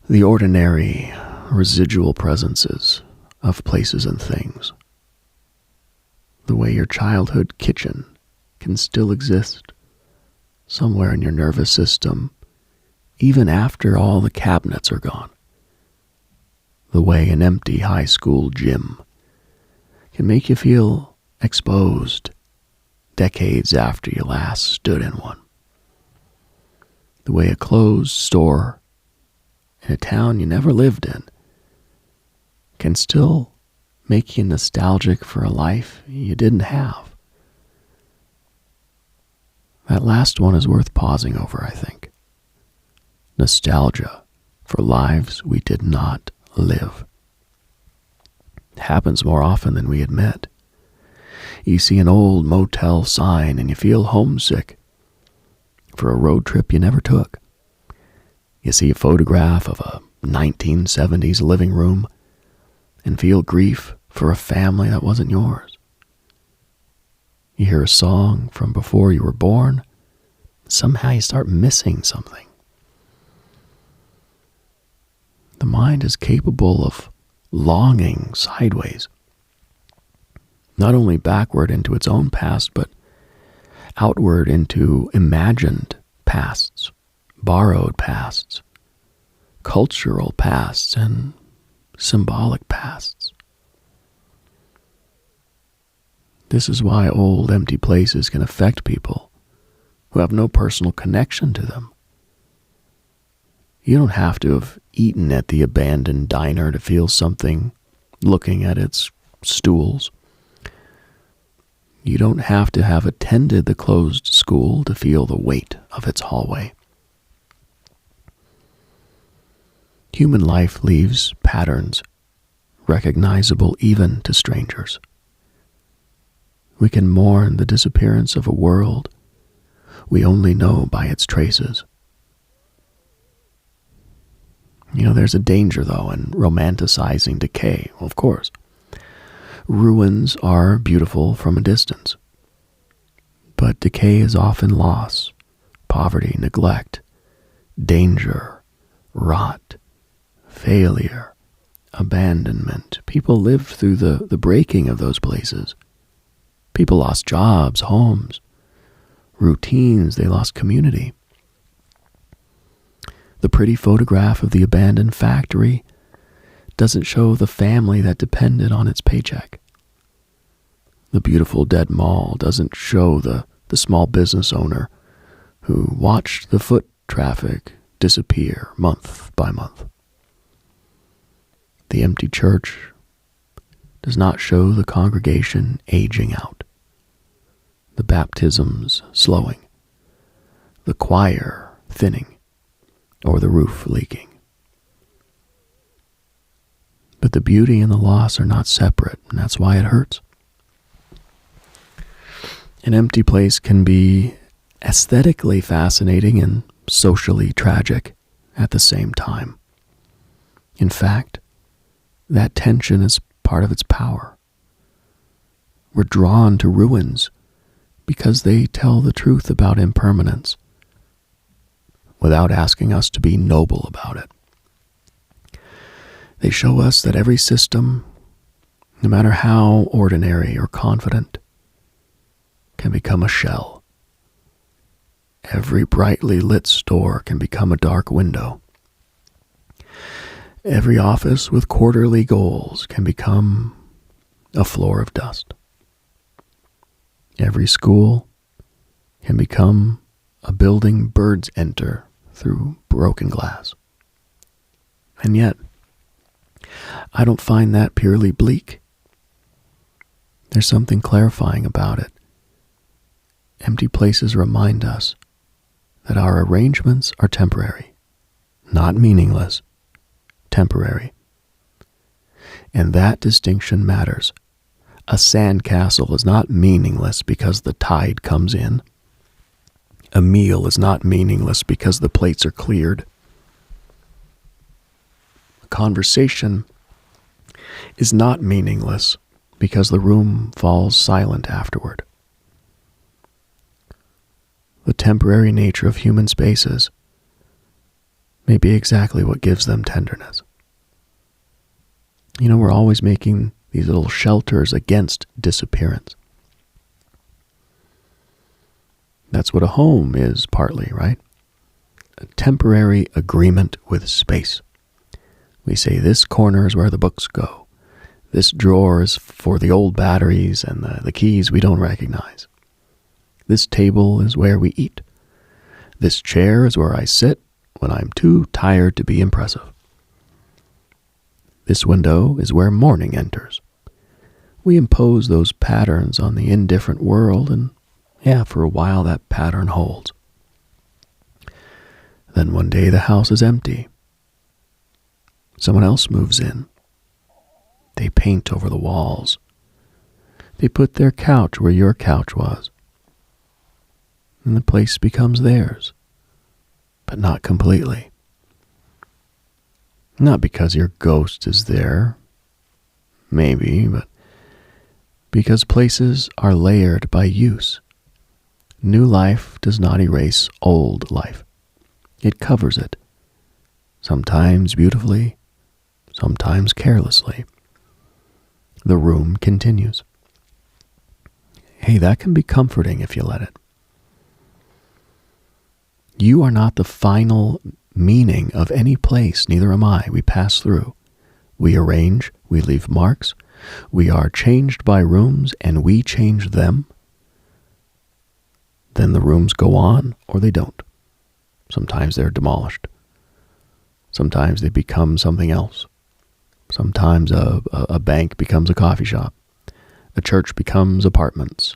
The ordinary, residual presences of places and things. The way your childhood kitchen can still exist somewhere in your nervous system, even after all the cabinets are gone. The way an empty high school gym can make you feel exposed decades after you last stood in one. The way a closed store in a town you never lived in can still make you nostalgic for a life you didn't have. That last one is worth pausing over, I think. Nostalgia for lives we did not live. It happens more often than we admit. You see an old motel sign and you feel homesick for a road trip you never took. You see a photograph of a 1970s living room and feel grief for a family that wasn't yours. You hear a song from before you were born. Somehow you start missing something. The mind is capable of longing sideways, not only backward into its own past, but outward into imagined pasts, borrowed pasts, cultural pasts, and symbolic pasts. This is why old, empty places can affect people who have no personal connection to them. You don't have to have eaten at the abandoned diner to feel something looking at its stools. You don't have to have attended the closed school to feel the weight of its hallway. Human life leaves patterns recognizable even to strangers. We can mourn the disappearance of a world we only know by its traces. There's a danger, though, in romanticizing decay, of course. Ruins are beautiful from a distance. But decay is often loss, poverty, neglect, danger, rot, failure, abandonment. People lived through the breaking of those places. People lost jobs, homes, routines. They lost community. The pretty photograph of the abandoned factory doesn't show the family that depended on its paycheck. The beautiful dead mall doesn't show the small business owner who watched the foot traffic disappear month by month. The empty church does not show the congregation aging out, the baptisms slowing, the choir thinning, or the roof leaking. But the beauty and the loss are not separate, and that's why it hurts. An empty place can be aesthetically fascinating and socially tragic at the same time. In fact, that tension is part of its power. We're drawn to ruins because they tell the truth about impermanence without asking us to be noble about it. They show us that every system, no matter how ordinary or confident, can become a shell. Every brightly lit store can become a dark window. Every office with quarterly goals can become a floor of dust. Every school can become a building birds enter through broken glass. And yet, I don't find that purely bleak. There's something clarifying about it. Empty places remind us that our arrangements are temporary, not meaningless, temporary. And that distinction matters. A sandcastle is not meaningless because the tide comes in. A meal is not meaningless because the plates are cleared. A conversation is not meaningless because the room falls silent afterward. The temporary nature of human spaces may be exactly what gives them tenderness. We're always making these little shelters against disappearance. That's what a home is partly, right? A temporary agreement with space. We say this corner is where the books go. This drawer is for the old batteries and the keys we don't recognize. This table is where we eat. This chair is where I sit when I'm too tired to be impressive. This window is where morning enters. We impose those patterns on the indifferent world, and for a while that pattern holds. Then one day the house is empty. Someone else moves in. They paint over the walls. They put their couch where your couch was. And the place becomes theirs, but not completely. Not because your ghost is there, maybe, but because places are layered by use. New life does not erase old life. It covers it, sometimes beautifully, sometimes carelessly. The room continues. Hey, that can be comforting if you let it. You are not the final meaning of any place, neither am I. We pass through. We arrange, we leave marks. We are changed by rooms, and we change them. Then the rooms go on, or they don't. Sometimes they're demolished. Sometimes they become something else. Sometimes a bank becomes a coffee shop. A church becomes apartments.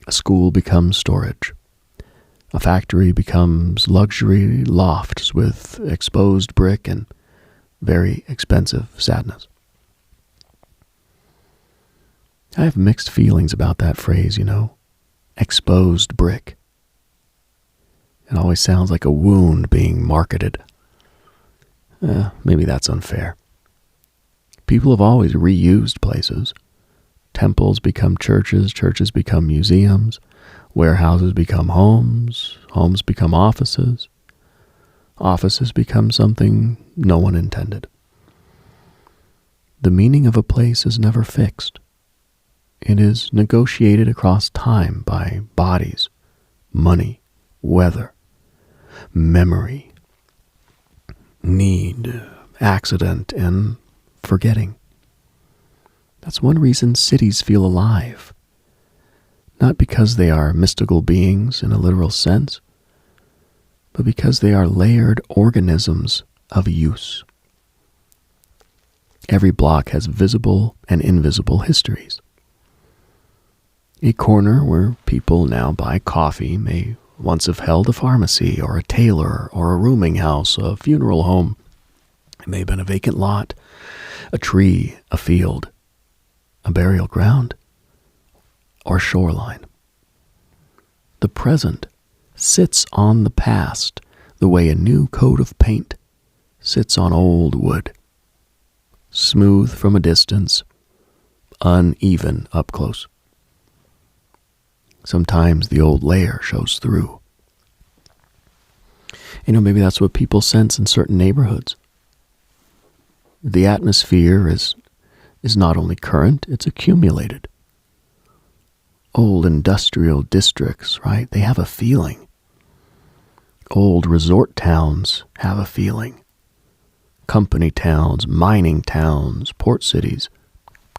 A school becomes storage. A factory becomes luxury lofts with exposed brick and very expensive sadness. I have mixed feelings about that phrase, exposed brick. It always sounds like a wound being marketed. Maybe that's unfair. People have always reused places. Temples become churches, churches become museums, warehouses become homes, homes become offices, offices become something no one intended. The meaning of a place is never fixed. It is negotiated across time by bodies, money, weather, memory, need, accident, and forgetting. That's one reason cities feel alive. Not because they are mystical beings in a literal sense, but because they are layered organisms of use. Every block has visible and invisible histories. A corner where people now buy coffee may once have held a pharmacy or a tailor or a rooming house, a funeral home. It may have been a vacant lot, a tree, a field, a burial ground, or shoreline. The present sits on the past the way a new coat of paint sits on old wood, smooth from a distance, uneven up close. Sometimes the old layer shows through. Maybe that's what people sense in certain neighborhoods. The atmosphere is not only current, it's accumulated. Old industrial districts, right? They have a feeling. Old resort towns have a feeling. Company towns, mining towns, port cities,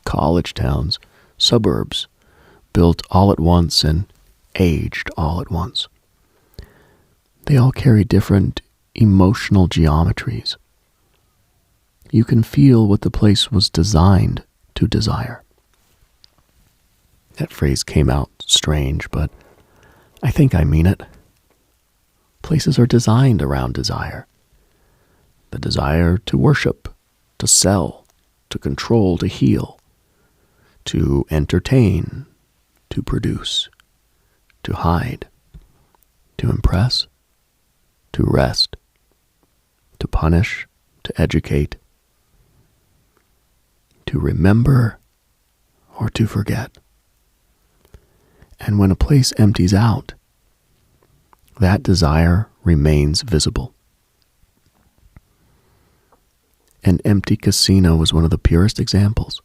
college towns, suburbs, built all at once and aged all at once. They all carry different emotional geometries. You can feel what the place was designed to desire. That phrase came out strange, but I think I mean it. Places are designed around desire. The desire to worship, to sell, to control, to heal, to entertain, to produce, to hide, to impress, to rest, to punish, to educate, to remember, or to forget. And when a place empties out, that desire remains visible. An empty casino is one of the purest examples.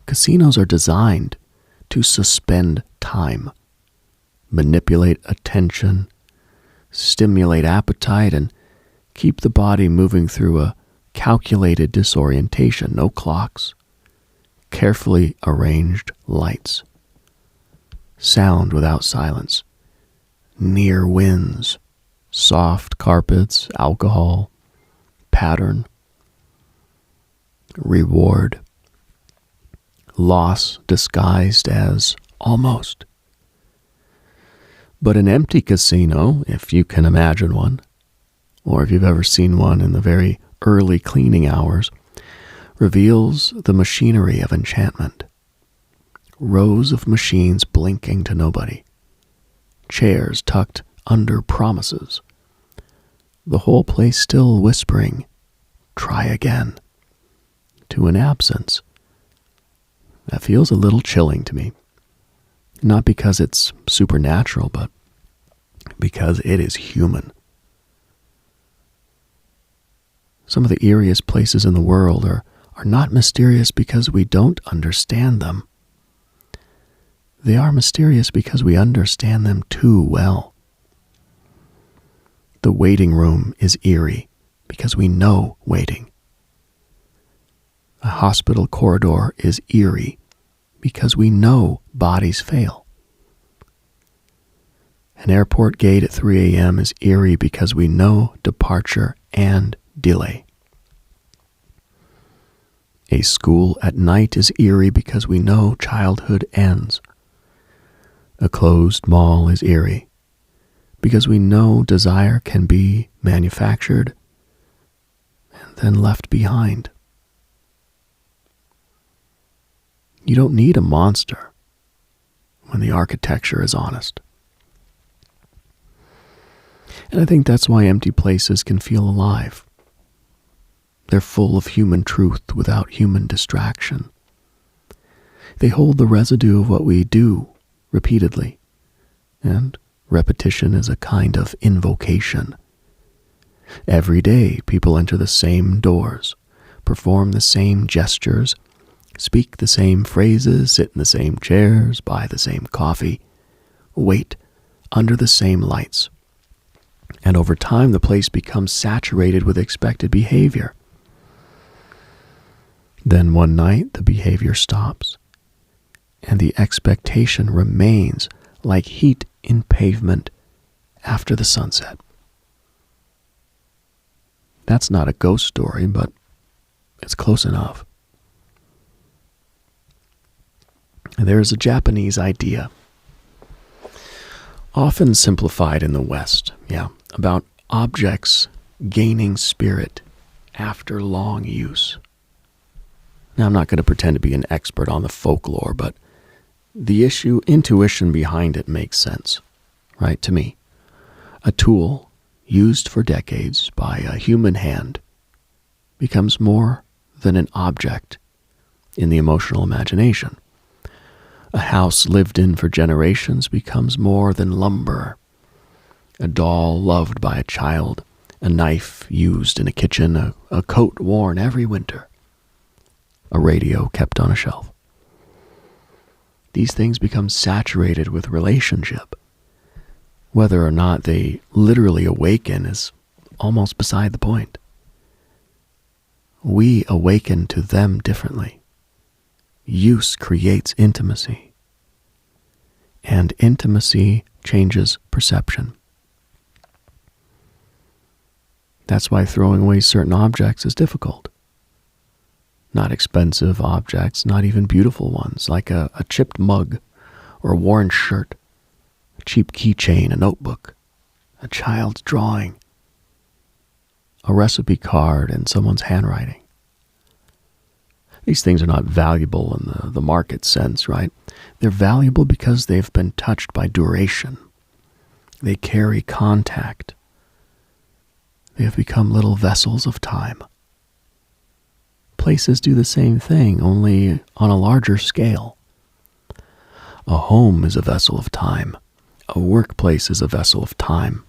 Casinos are designed to suspend time, manipulate attention, stimulate appetite, and keep the body moving through a calculated disorientation. No clocks, carefully arranged lights, sound without silence, near winds, soft carpets, alcohol, pattern, reward, loss disguised as almost. But an empty casino, if you can imagine one, or if you've ever seen one in the very early cleaning hours, reveals the machinery of enchantment. Rows of machines blinking to nobody. Chairs tucked under promises. The whole place still whispering, "Try again," to an absence. That feels a little chilling to me. Not because it's supernatural, but because it is human. Some of the eeriest places in the world are not mysterious because we don't understand them. They are mysterious because we understand them too well. The waiting room is eerie because we know waiting. A hospital corridor is eerie because we know bodies fail. An airport gate at 3 a.m. is eerie because we know departure and delay. A school at night is eerie because we know childhood ends. A closed mall is eerie because we know desire can be manufactured and than left behind. You don't need a monster when the architecture is honest. And I think that's why empty places can feel alive. They're full of human truth without human distraction. They hold the residue of what we do repeatedly, and repetition is a kind of invocation. Every day, people enter the same doors, perform the same gestures, speak the same phrases, sit in the same chairs, buy the same coffee, wait under the same lights. And over time, the place becomes saturated with expected behavior. Then one night, the behavior stops, and the expectation remains like heat in pavement after the sunset. That's not a ghost story, but it's close enough. There's a Japanese idea, often simplified in the West, about objects gaining spirit after long use. Now, I'm not going to pretend to be an expert on the folklore, but the intuition behind it makes sense, right, to me. A tool used for decades by a human hand becomes more than an object in the emotional imagination. A house lived in for generations becomes more than lumber. A doll loved by a child, a knife used in a kitchen, a coat worn every winter, a radio kept on a shelf. These things become saturated with relationship. Whether or not they literally awaken is almost beside the point. We awaken to them differently. Use creates intimacy, and intimacy changes perception. That's why throwing away certain objects is difficult. Not expensive objects, not even beautiful ones, like a chipped mug or a worn shirt, a cheap keychain, a notebook, a child's drawing, a recipe card in someone's handwriting. These things are not valuable in the market sense, right? They're valuable because they've been touched by duration. They carry contact. They have become little vessels of time. Places do the same thing, only on a larger scale. A home is a vessel of time. A workplace is a vessel of time.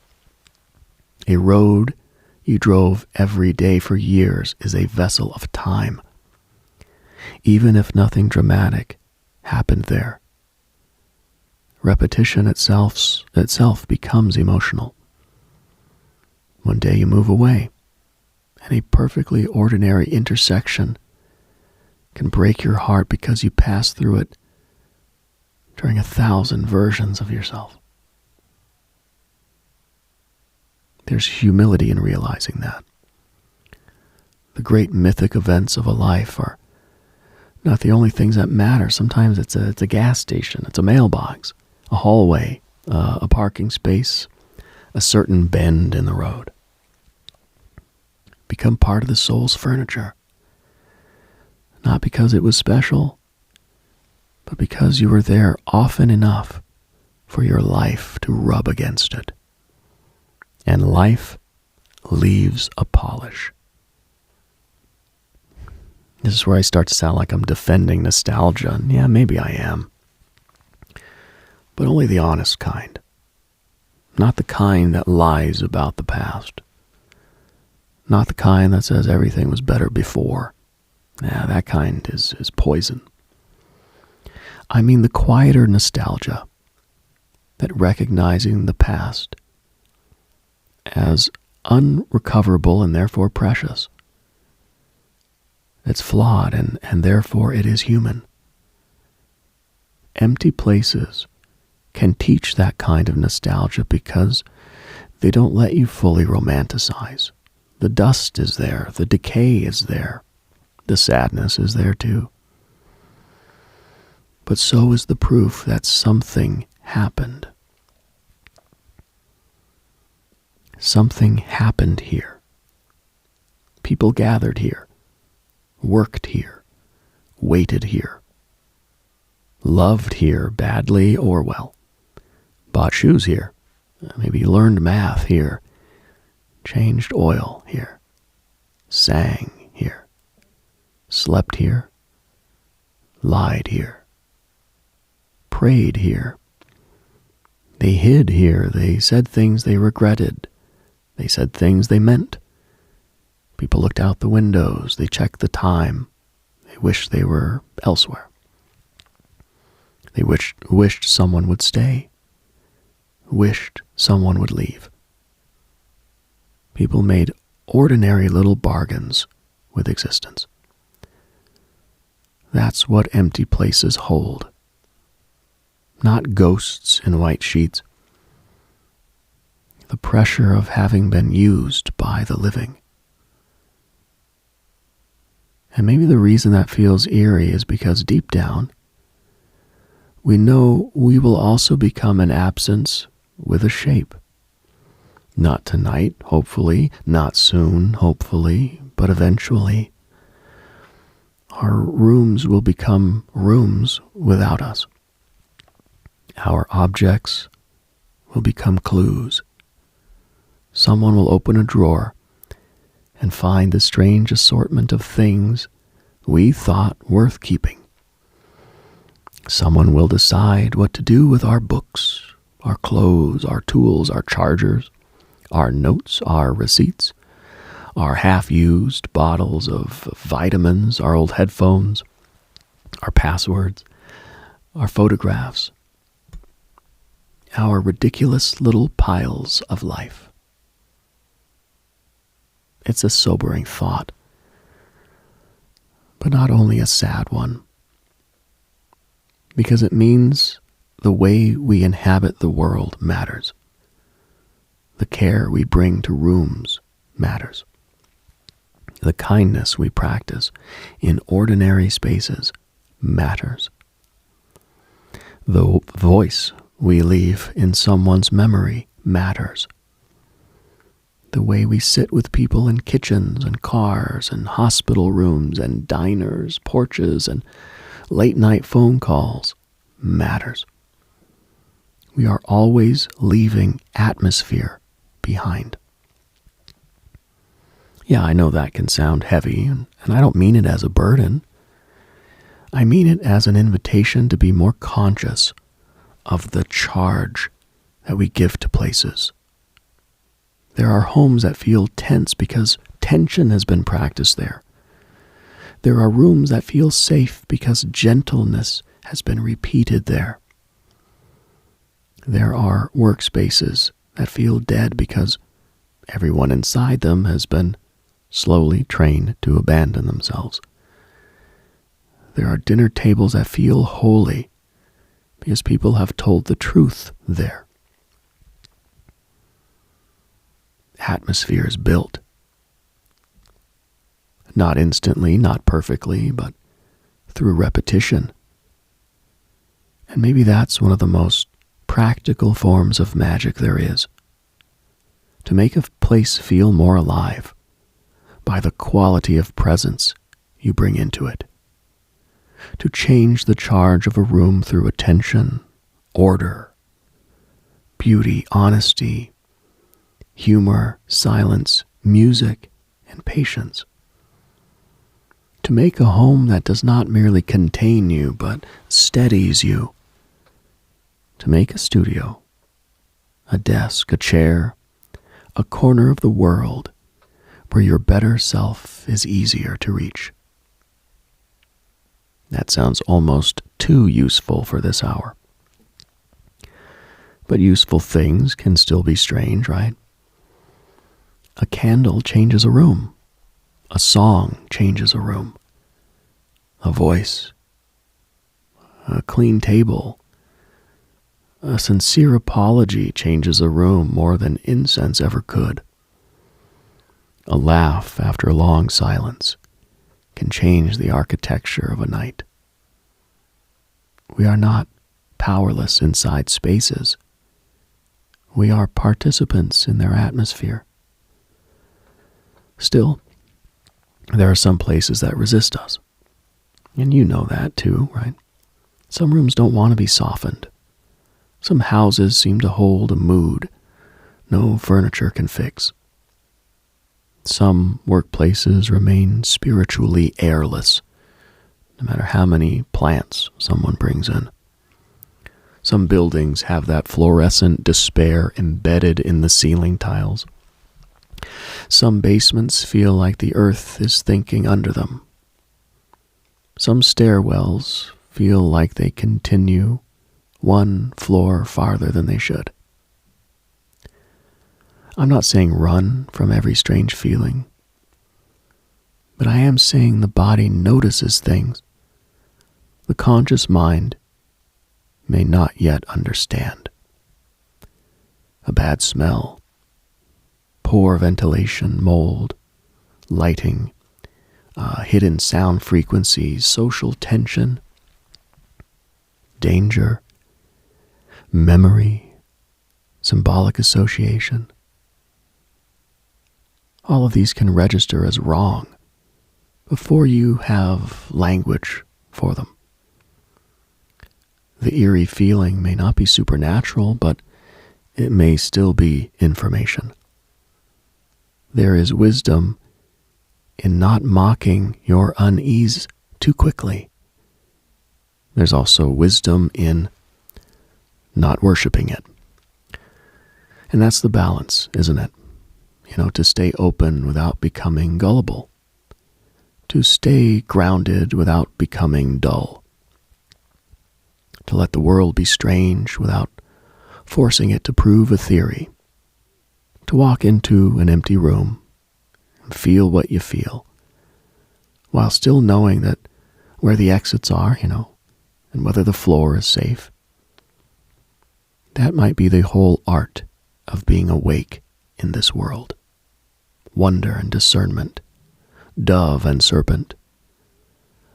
A road you drove every day for years is a vessel of time. Even if nothing dramatic happened there, repetition itself becomes emotional. One day you move away, and a perfectly ordinary intersection can break your heart because you passed through it during 1,000 versions of yourself. There's humility in realizing that. The great mythic events of a life are not the only things that matter. Sometimes it's a gas station, it's a mailbox, a hallway, a parking space, a certain bend in the road. Become part of the soul's furniture. Not because it was special, but because you were there often enough for your life to rub against it. And life leaves a polish. This is where I start to sound like I'm defending nostalgia. And yeah, maybe I am. But only the honest kind. Not the kind that lies about the past. Not the kind that says everything was better before. Yeah, that kind is poison. I mean the quieter nostalgia that recognizing the past as unrecoverable and therefore precious. It's flawed and therefore it is human. Empty places can teach that kind of nostalgia because they don't let you fully romanticize. The dust is there, the decay is there, the sadness is there too. But so is the proof that something happened. Something happened here. People gathered here, worked here, waited here, loved here badly or well, bought shoes here, maybe learned math here, changed oil here, sang here, slept here, lied here, prayed here. They hid here. They said things they regretted. They said things they meant. People looked out the windows. They checked the time. They wished they were elsewhere. They wished someone would stay. Wished someone would leave. People made ordinary little bargains with existence. That's what empty places hold. Not ghosts in white sheets. The pressure of having been used by the living. And maybe the reason that feels eerie is because deep down, we know we will also become an absence with a shape. Not tonight, hopefully, not soon, hopefully, but eventually. Our rooms will become rooms without us. Our objects will become clues. Someone will open a drawer and find the strange assortment of things we thought worth keeping. Someone will decide what to do with our books, our clothes, our tools, our chargers, our notes, our receipts, our half-used bottles of vitamins, our old headphones, our passwords, our photographs, our ridiculous little piles of life. It's a sobering thought, but not only a sad one, because it means the way we inhabit the world matters. The care we bring to rooms matters. The kindness we practice in ordinary spaces matters. The voice we leave in someone's memory matters. The way we sit with people in kitchens and cars and hospital rooms and diners, porches and late-night phone calls matters. We are always leaving atmosphere behind. Yeah, I know that can sound heavy, and I don't mean it as a burden. I mean it as an invitation to be more conscious of the charge that we give to places. There are homes that feel tense because tension has been practiced there. There are rooms that feel safe because gentleness has been repeated there. There are workspaces that feel dead because everyone inside them has been slowly trained to abandon themselves. There are dinner tables that feel holy because people have told the truth there. Atmosphere is built. Not instantly, not perfectly, but through repetition. And maybe that's one of the most practical forms of magic there is. To make a place feel more alive by the quality of presence you bring into it. To change the charge of a room through attention, order, beauty, honesty, humor, silence, music, and patience. To make a home that does not merely contain you, but steadies you. To make a studio, a desk, a chair, a corner of the world where your better self is easier to reach. That sounds almost too useful for this hour. But useful things can still be strange, right? A candle changes a room. A song changes a room. A voice. A clean table. A sincere apology changes a room more than incense ever could. A laugh after a long silence can change the architecture of a night. We are not powerless inside spaces. We are participants in their atmosphere. Still, There are some places that resist us. And you know that too, right? Some rooms don't want to be softened. Some houses seem to hold a mood no furniture can fix. Some workplaces remain spiritually airless, no matter how many plants someone brings in. Some buildings have that fluorescent despair embedded in the ceiling tiles. Some basements feel like the earth is thinking under them. Some stairwells feel like they continue one floor farther than they should. I'm not saying run from every strange feeling, but I am saying the body notices things the conscious mind may not yet understand. A bad smell, poor ventilation, mold, lighting, hidden sound frequencies, social tension, danger, memory, symbolic association. All of these can register as wrong before you have language for them. The eerie feeling may not be supernatural, but it may still be information. There is wisdom in not mocking your unease too quickly. There's also wisdom in not worshiping it. And that's the balance, isn't it? To stay open without becoming gullible. To stay grounded without becoming dull. To let the world be strange without forcing it to prove a theory. To walk into an empty room and feel what you feel, while still knowing that where the exits are, and whether the floor is safe. That might be the whole art of being awake in this world. Wonder and discernment, dove and serpent,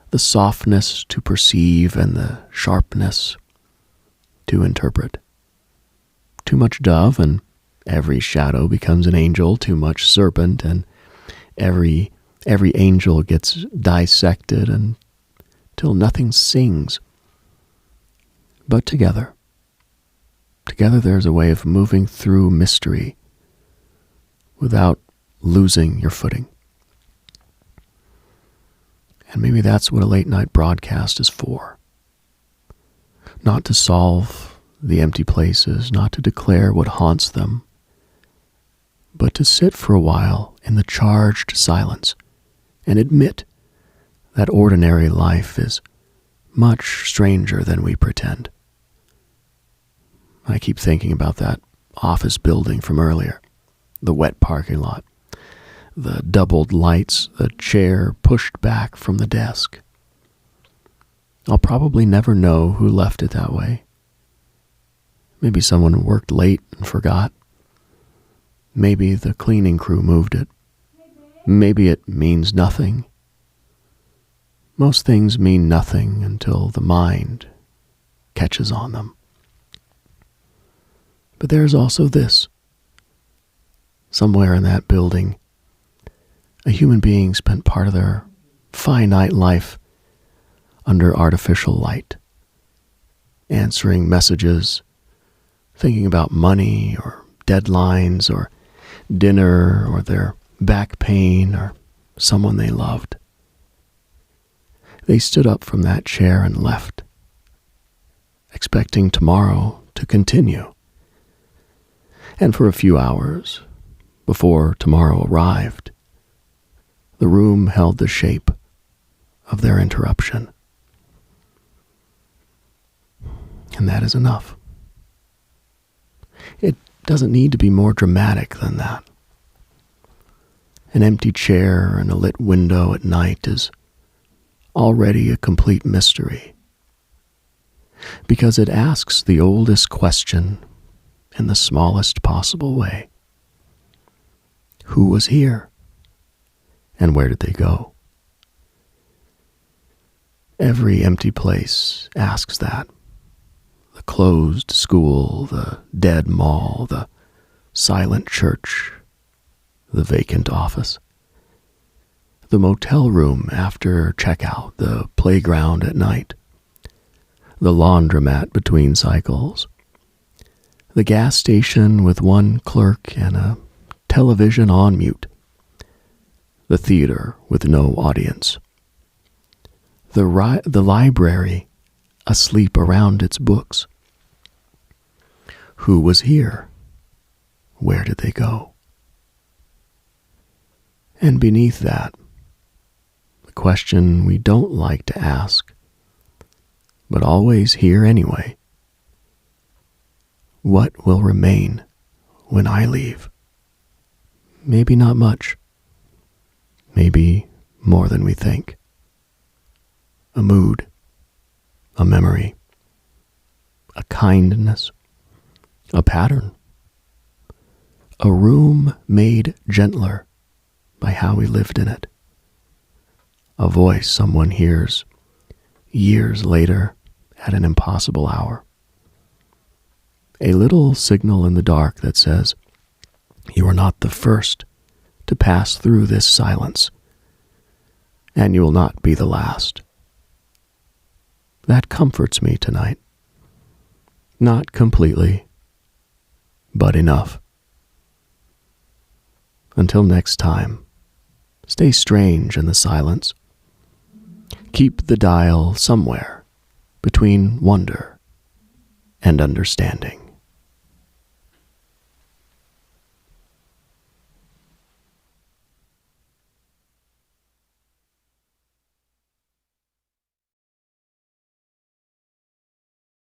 the softness to perceive and the sharpness to interpret. Too much dove and every shadow becomes an angel, too much serpent and every angel gets dissected until nothing sings. But together there's a way of moving through mystery without losing your footing. And maybe that's what a late night broadcast is for. Not to solve the empty places, not to declare what haunts them, but to sit for a while in the charged silence and admit that ordinary life is much stranger than we pretend. I keep thinking about that office building from earlier, the wet parking lot, the doubled lights, the chair pushed back from the desk. I'll probably never know who left it that way. Maybe someone worked late and forgot. Maybe the cleaning crew moved it. Maybe it means nothing. Most things mean nothing until the mind catches on them. But there's also this. Somewhere in that building, a human being spent part of their finite life under artificial light, answering messages, thinking about money or deadlines or dinner or their back pain or someone they loved. They stood up from that chair and left, expecting tomorrow to continue. And for a few hours, before tomorrow arrived, the room held the shape of their interruption. And that is enough. It doesn't need to be more dramatic than that. An empty chair and a lit window at night is already a complete mystery, because it asks the oldest question in the smallest possible way. Who was here? And where did they go? Every empty place asks that. The closed school, the dead mall, the silent church, the vacant office. the motel room after checkout, the playground at night, the laundromat between cycles, the gas station with one clerk and a television on mute, the theater with no audience, the library asleep around its books. Who was here? Where did they go? And beneath that, the question we don't like to ask, but always hear anyway. What will remain when I leave? Maybe not much. Maybe more than we think. A mood, a memory, a kindness, a pattern, a room made gentler by how we lived in it, a voice someone hears years later at an impossible hour, a little signal in the dark that says, you are not the first to pass through this silence, and you will not be the last. That comforts me tonight. Not completely, but enough. Until next time, stay strange in the silence. Keep the dial somewhere between wonder and understanding.